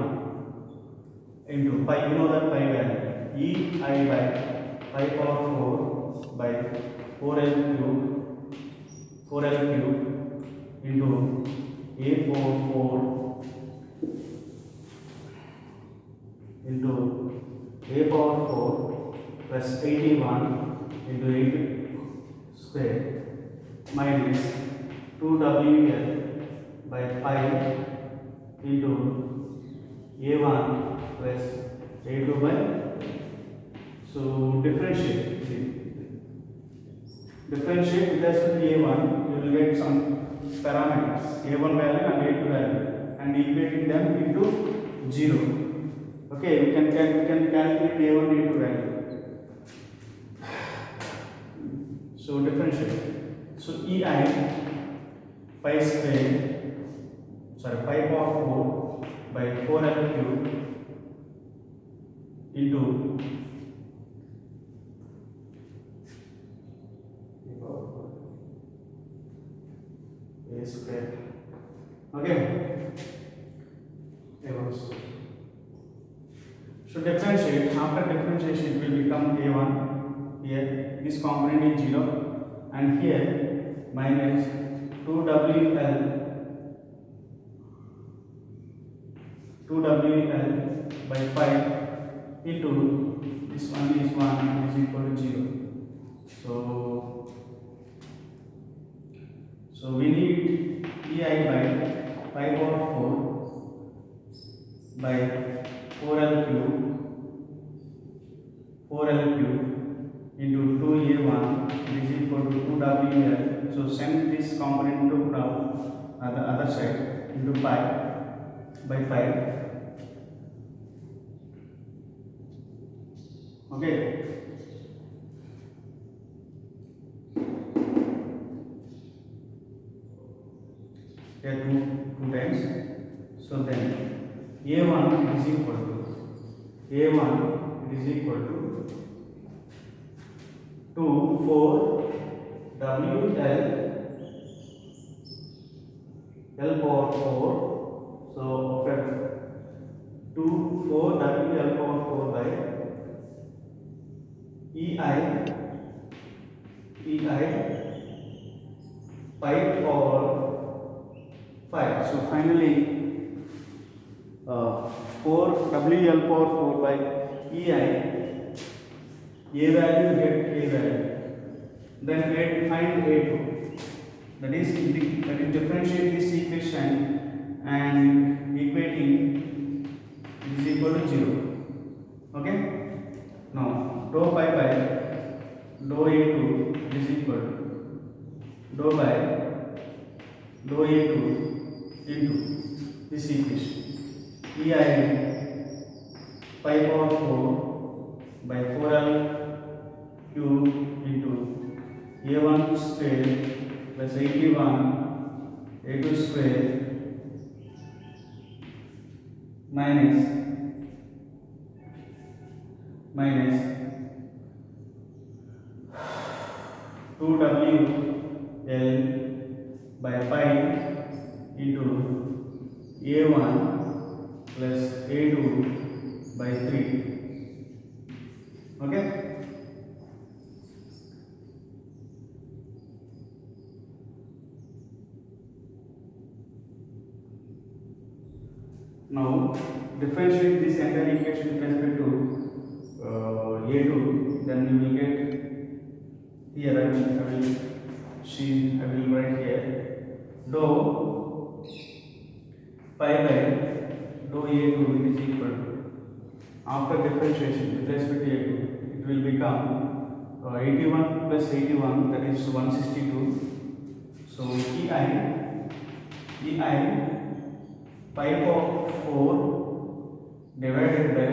into pi, you know that pi value, E I by pi power 4 by 4L cube into A44 into A power 4 plus 81 into 8 square minus 2WL by pi into A1 plus A2 by, so differentiate with respect to A1, you will get some parameters, A1 value and A2 value, and equating them into 0. Okay, we can calculate A1 A2 value. So differentiate. So EI pi square, sorry, pi power 4 by 4L cube into A square. Okay. So differentiate. After differentiation, it will become A1. Here, this component is 0, and here minus 2WL by pi into this one is 1 is equal to 0. So we need EI by pi power 4 by 4L cube into 2A1 is equal to 2WL. So send this component to down at the other side into pi by pi. Okay. There are two times. So then A1 is equal to 2 4 WL L power 4. So after 2 4 WL power 4 by EI pi power 5. So finally 4 WL power 4 by EI, A value get A value, then find A2. That is differentiate this equation and equating is equal to 0. Okay. Now dou pi by dou A2 is equal to dou by dou A2 into this equation. EI pi power 4 by 4L cube into A1 square plus 81 A2 square minus 2WL by pi into A1 plus A2 by 3. Okay. Now differentiate this entire equation with respect to A2, then you will get here. I will write here dou pi by dou A2 is equal to, after differentiation with respect to A2, it will become 81 plus 81, that is 162. So EI pi power 4 divided by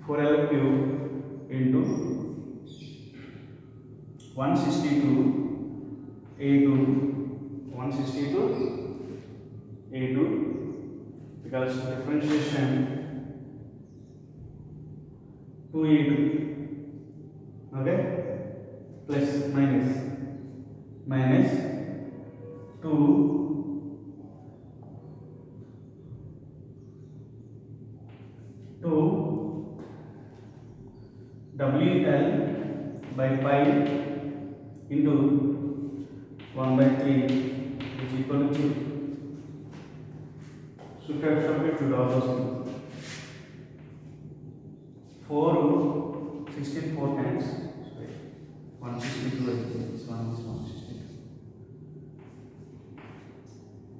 4L cube into 162 A2 because differentiation 2A2, okay, plus minus 2 WL by pi into 1 by 3 is equal to 2. Substitute all those things. 4 times 162 is 162.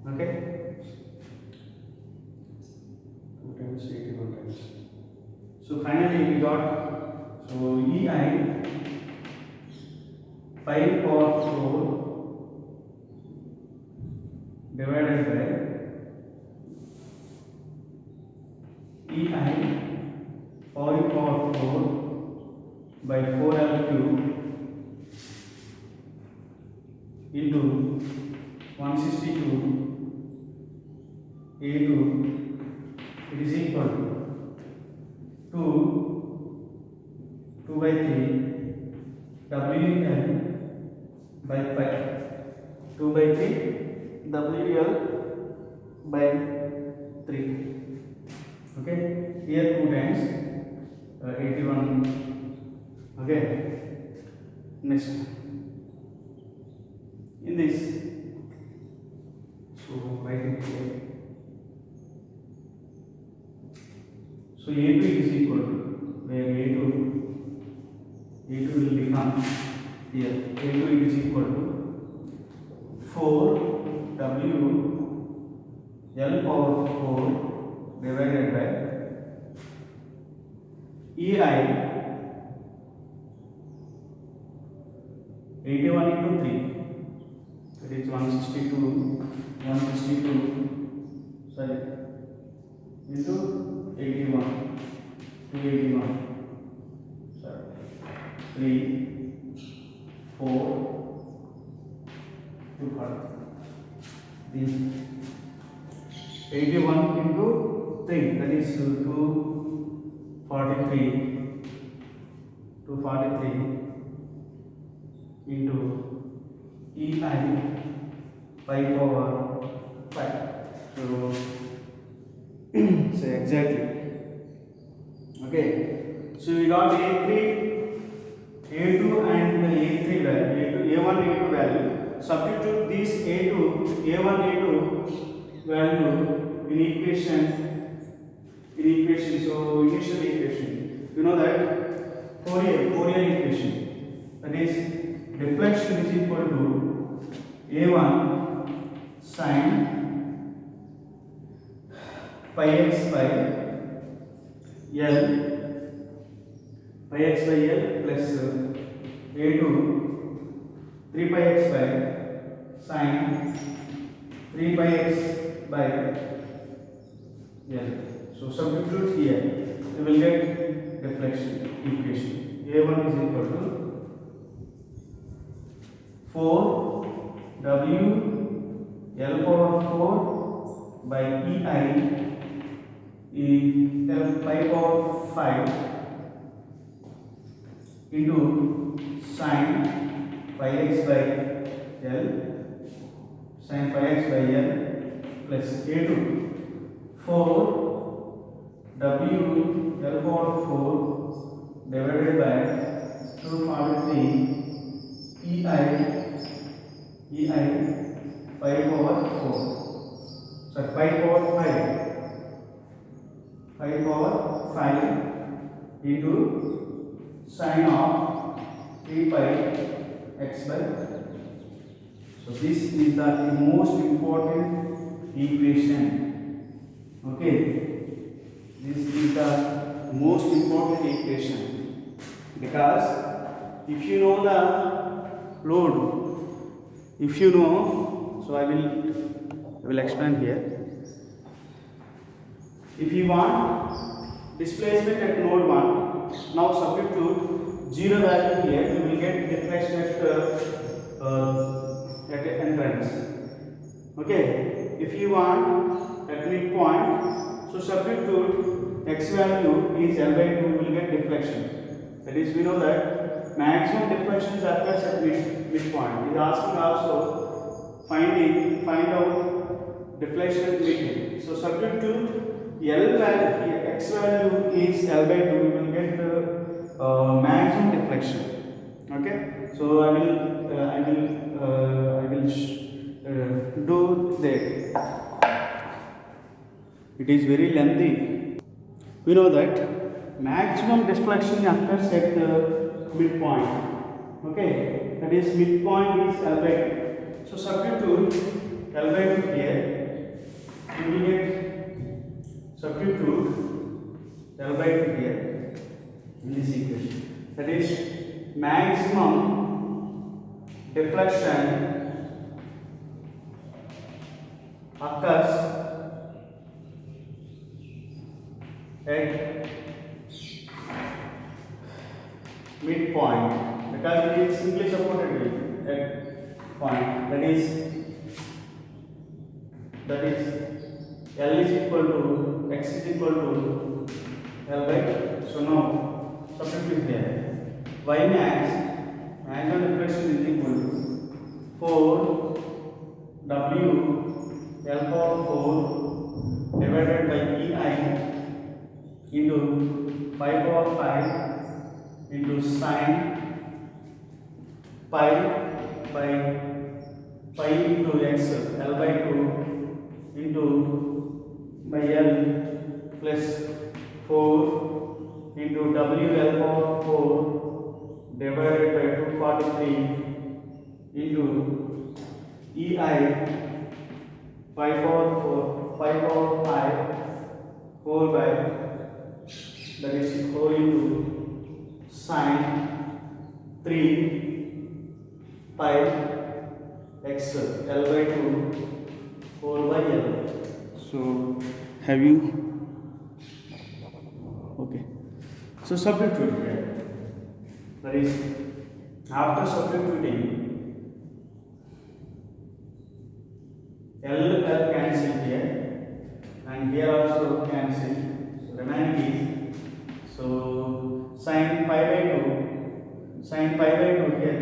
Okay, 2 times 81 times. So finally we got, so EI pi power 4 divided by EI pi power 4 by 4L cube into 162 A2, it is equal to 2 by 3 WL by pi, 2 by 3 WL by 3. Okay, here 2 times 81. Okay, next in this, so write it here. So A2 is equal to, where A2 will become here, A2 is equal to 4WL power 4 divided by EI 81 into 3, that is 162 sorry into 81 281 sorry 3 4 240. This 81 into 3, that is 243 into EI pi power 5. So say exactly. Okay, so we got A2 and A3 value, A1 A2 value. Substitute this A1 A2 value in equation. So initial equation, you know that Fourier equation, that is deflection is equal to A1 sin pi x by L plus A2 3 pi x by sine 3 pi x by L. So substitute here, you will get deflection equation. A1 is equal to 4 W L power 4 by EI is L pi power 5 into sine pi x by L, sine pi x by L plus A2 4 W L power 4 divided by 243 EI pi power 4. So pi power 5 into sine of 3 pi x by. So this is the most important equation. Okay, this is the most important equation because if you know the load, if you know, so I will explain here. If you want displacement at node 1, now substitute 0 value here, you will get deflection at entrance. Okay, if you want at midpoint, so substitute x value is L by 2, you will get deflection. That is, we know that maximum deflection occurs at midpoint. He is asking also find out deflection at midpoint. So substitute L value, x value is L by 2, you will get the maximum deflection. Okay, so I will do that. It is very lengthy. We know that maximum deflection occurs at the midpoint. Okay, that is midpoint is L by 2. So substitute L by 2 here. You will get substitute L by 2 here in this equation. That is maximum deflection occurs at midpoint because it is simply supported at point. That is L is equal to x is equal to L by 2. So now substitute here. Y maximum deflection is equal to 4 W L power 4 divided by EI into pi power 5 into sine pi by pi into x L by 2 into by L plus 4 into W L power 4 divided by 243 into EI pi power 5 4 by, that is 4 into sine 3 pi x L by 2 4 by L. So have you? Okay. So substitute here. That is, after substituting, L cancel here, and here also cancel. So remaining is, so sine pi by 2 here.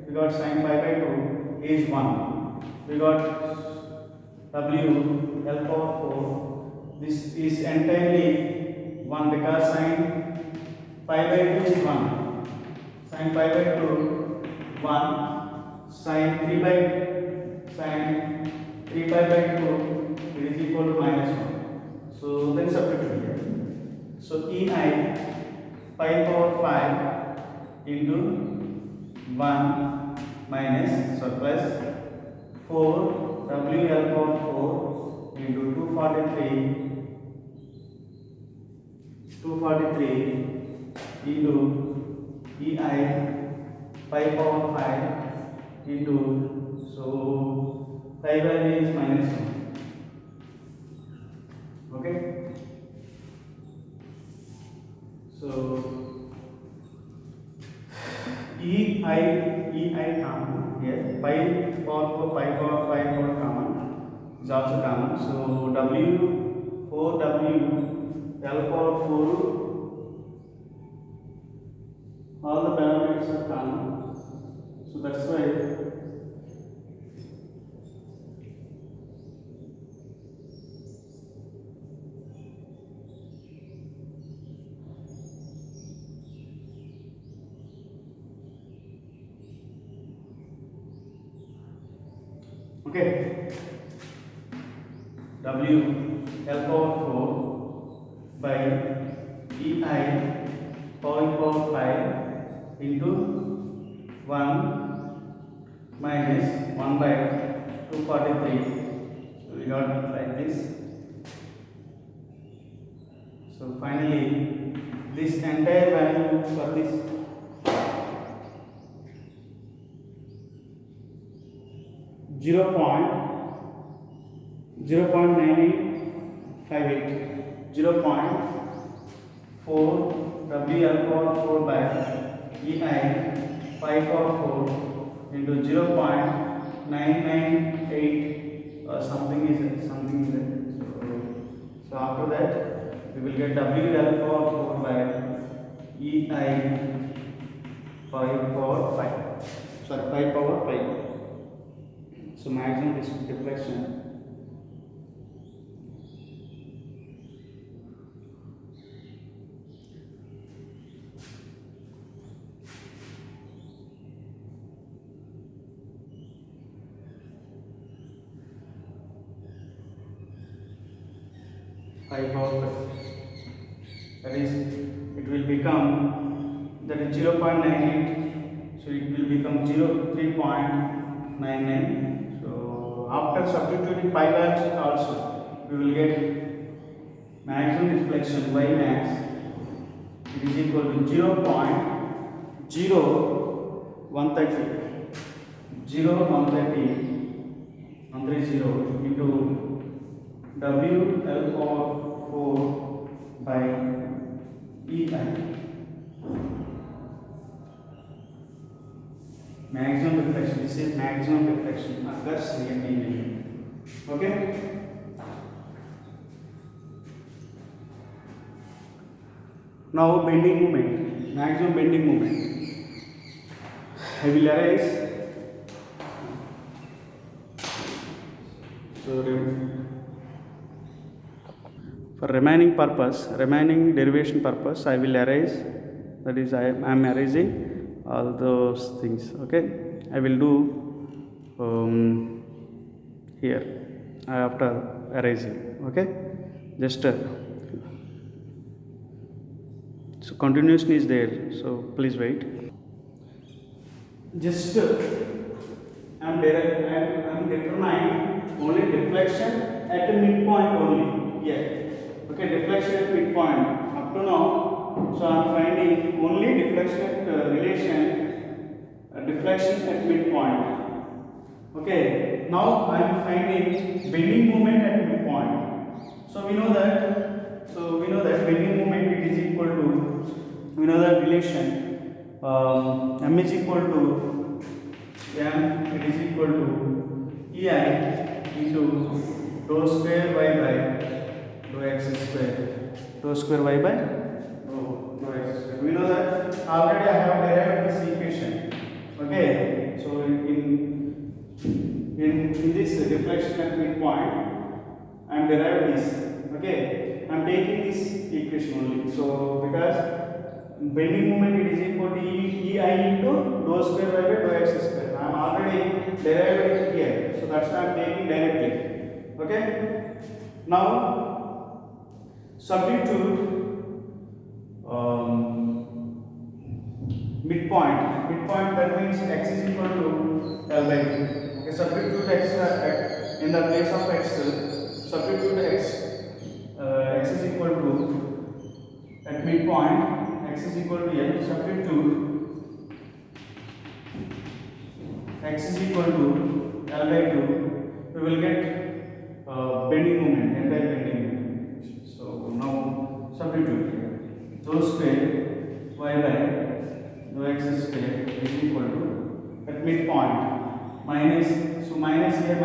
We got sine pi by 2 is 1. We got W L power 4. This is entirely 1 because sine pi by 2 is 1. Sine pi by 2 1. Sine 3 pi by 2 it is equal to -1. So then substitute here. So EI pi power 5 into 1 minus, so plus 4 WL power 4 into 243 into EI pi power 5 into, so pi value is minus 1. Okay, so ei common here, pi power 4, pi power 5 power common is also common. So w 4w l power 4, all the parameters are common, so that's why okay, w l power 4 by ei power 5 into 1 minus 1 by 243. So we got like this. So finally this entire value for this zero point 9858, 0.4 WL power 4 by EI pi power 4 into 0.998 something is there. So after that we will get WL power 4 by EI pi power 5. Sorry, pi power 5. So maximum deflection pi power 5. That is, it will become, that is 0.98. So it will become 3.99. So after substituting pi values also, we will get maximum deflection y max. It is equal to 0.0130 into WL power 4 by EI. Maximum deflection. This is maximum deflection occurs here. Okay. Now bending moment, maximum bending moment. I will erase. So for remaining derivation purpose, I will erase. That is, I am erasing all those things. Okay, I will do here after erasing. Okay, just so continuation is there, so please wait. Just I am determining only deflection at the midpoint only. Yeah. Okay, deflection at midpoint up to now. So I am finding only deflection relation deflection at midpoint. Okay, now I am finding bending moment at midpoint. So we know that bending moment it is equal to, we know that relation m is equal to m, it is equal to ei into dou square y by dou x square, dou square y by dou x square. We know that already I have derived this equation. Okay, so in this deflection at midpoint I am deriving this. Okay, I am taking this equation only. So because bending moment it is equal to ei into dou square y by dou x square. I am already derived it here, so that's why I am taking directly. Okay, now substitute midpoint, that means x is equal to L by 2. Okay, substitute x in the place of x, substitute x is equal to, at midpoint x is equal to L, substitute x is equal to L by 2. To we will get bending moment, entire bending moment. So now substitute here. Dou square y by dou x square is equal to at midpoint minus, so minus here,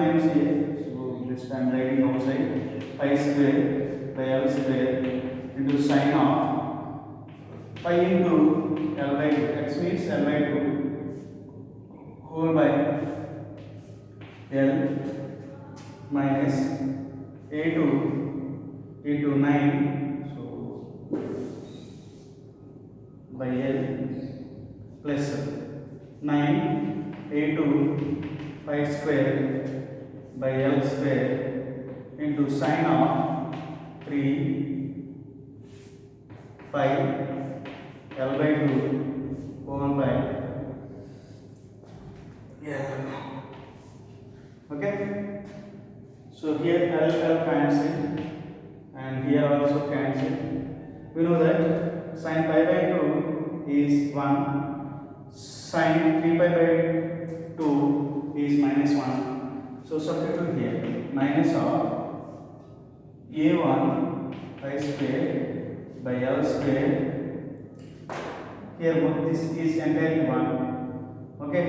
so this time writing outside pi square by L square into sine of pi into L by 2, x means L by 2 whole by L minus a2 9, so by L plus 9 a2 pi square by L square into sine of 3 pi L by 2 whole by L. Okay, so here L cancel and here also cancel. We know that sin pi by 2 is 1, sin 3 pi by 2 is minus 1. So substitute here minus of a1 pi square by L square. Here this is entirely 1. Okay,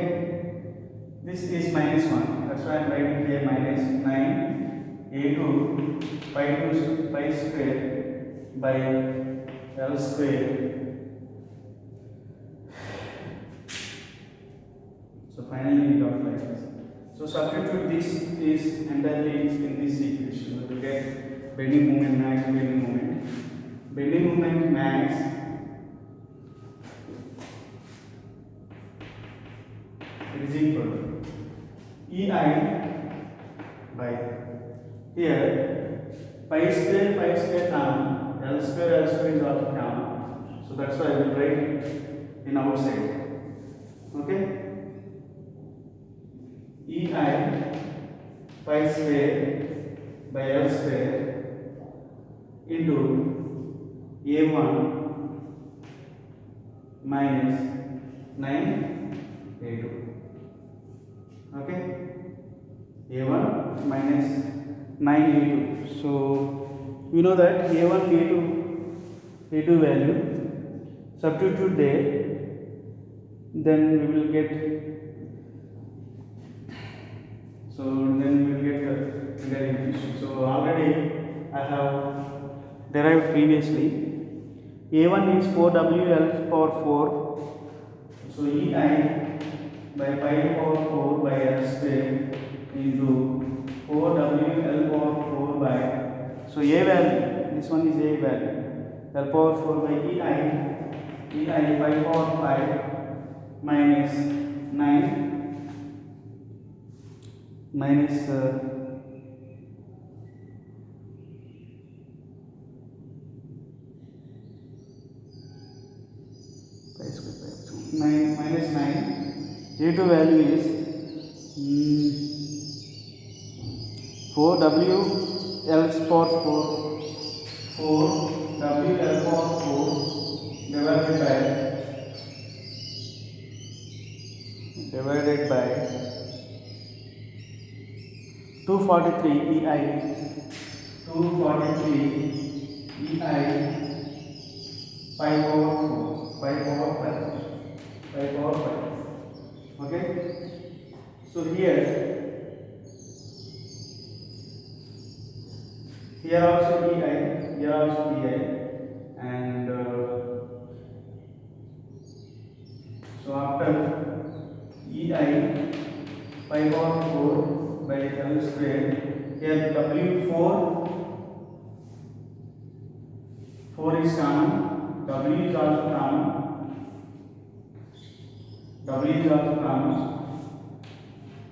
this is minus 1. That's why I am writing here minus 9 a2 pi square by L square. So finally we got like this. So substitute this is entirely in this equation. We will get bending moment max, bending moment. Bending moment max is equal to EI by here pi square term, L square is also term. So that's why I will write in outside. Okay, EI pi square by L square into A1 minus 9 A2. Okay, A1 minus 9 A2. So we know that A1 A2 value, substitute there, then we will get, so then we will get the derivation. So already I have derived previously. A1 is 4WL power 4. So EI by pi power 4 by L square into 4WL power 4 by, so A value, this one is A value, L power 4 by EI pi power 5 minus 9 minus minus 9. A2 value is 4WL power 4 4WL power 4 divided by 243 EI 243 EI pi power 5. Okay, so here also EI, here also EI, and so after EI pi power 4 by L square, here W4 is common, W is also common.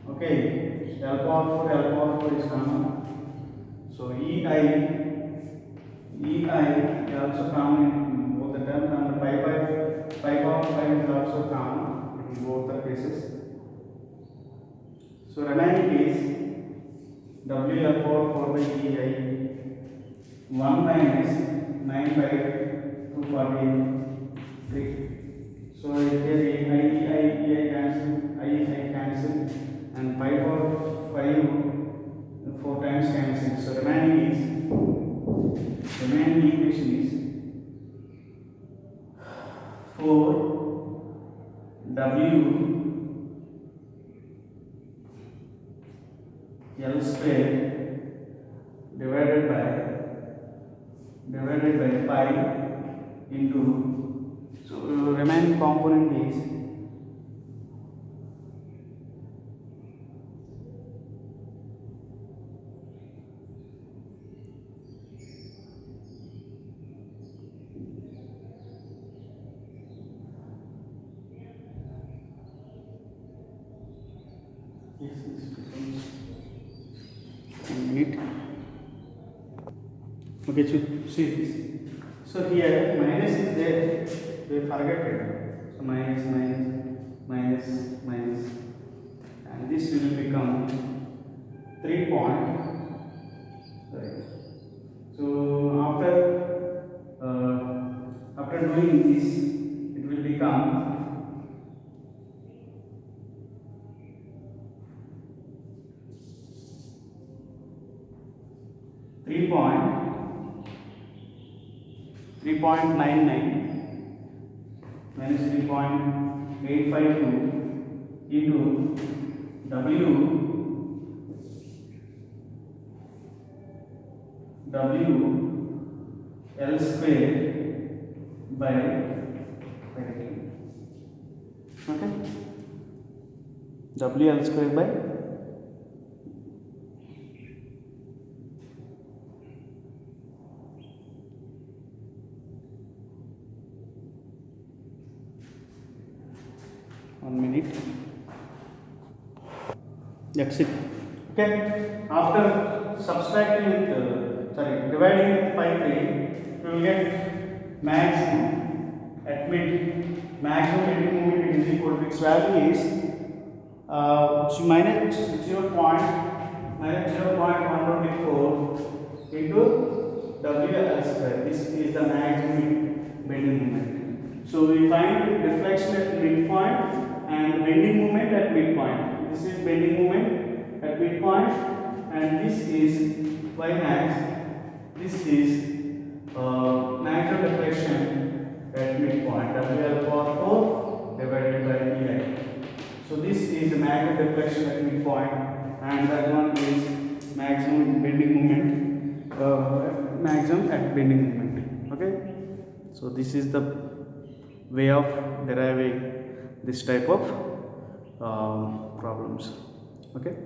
Okay, L power 4 is common. So EI also common in both the terms, and the pi power 5 is also common in both the cases. So remaining is WL power 4 by EI 1 minus 9 by 243. So here EI cancel, and pi power 5 W L square divided by pi into, so remaining component is minute. Okay, so see this. So here minus is there, we forget it. So minus, and this will become 3 point. Sorry. So after doing this, it will become 3.99 minus 3.852 into W L square by okay, W L square by 1 minute. That's it. Okay. After subtracting with dividing with pi 3, we will get maximum bending moment is equal to its value is minus 0.124 into WL square. This is the maximum bending moment. So we find deflection at midpoint and bending moment at midpoint. This is bending moment at midpoint, and this is y max. This is maximum deflection at midpoint. WL power 4 divided by EI. So this is the maximum deflection at midpoint, and that one is maximum bending moment. Maximum at bending moment. Okay. So this is the way of deriving this type of problems. Okay.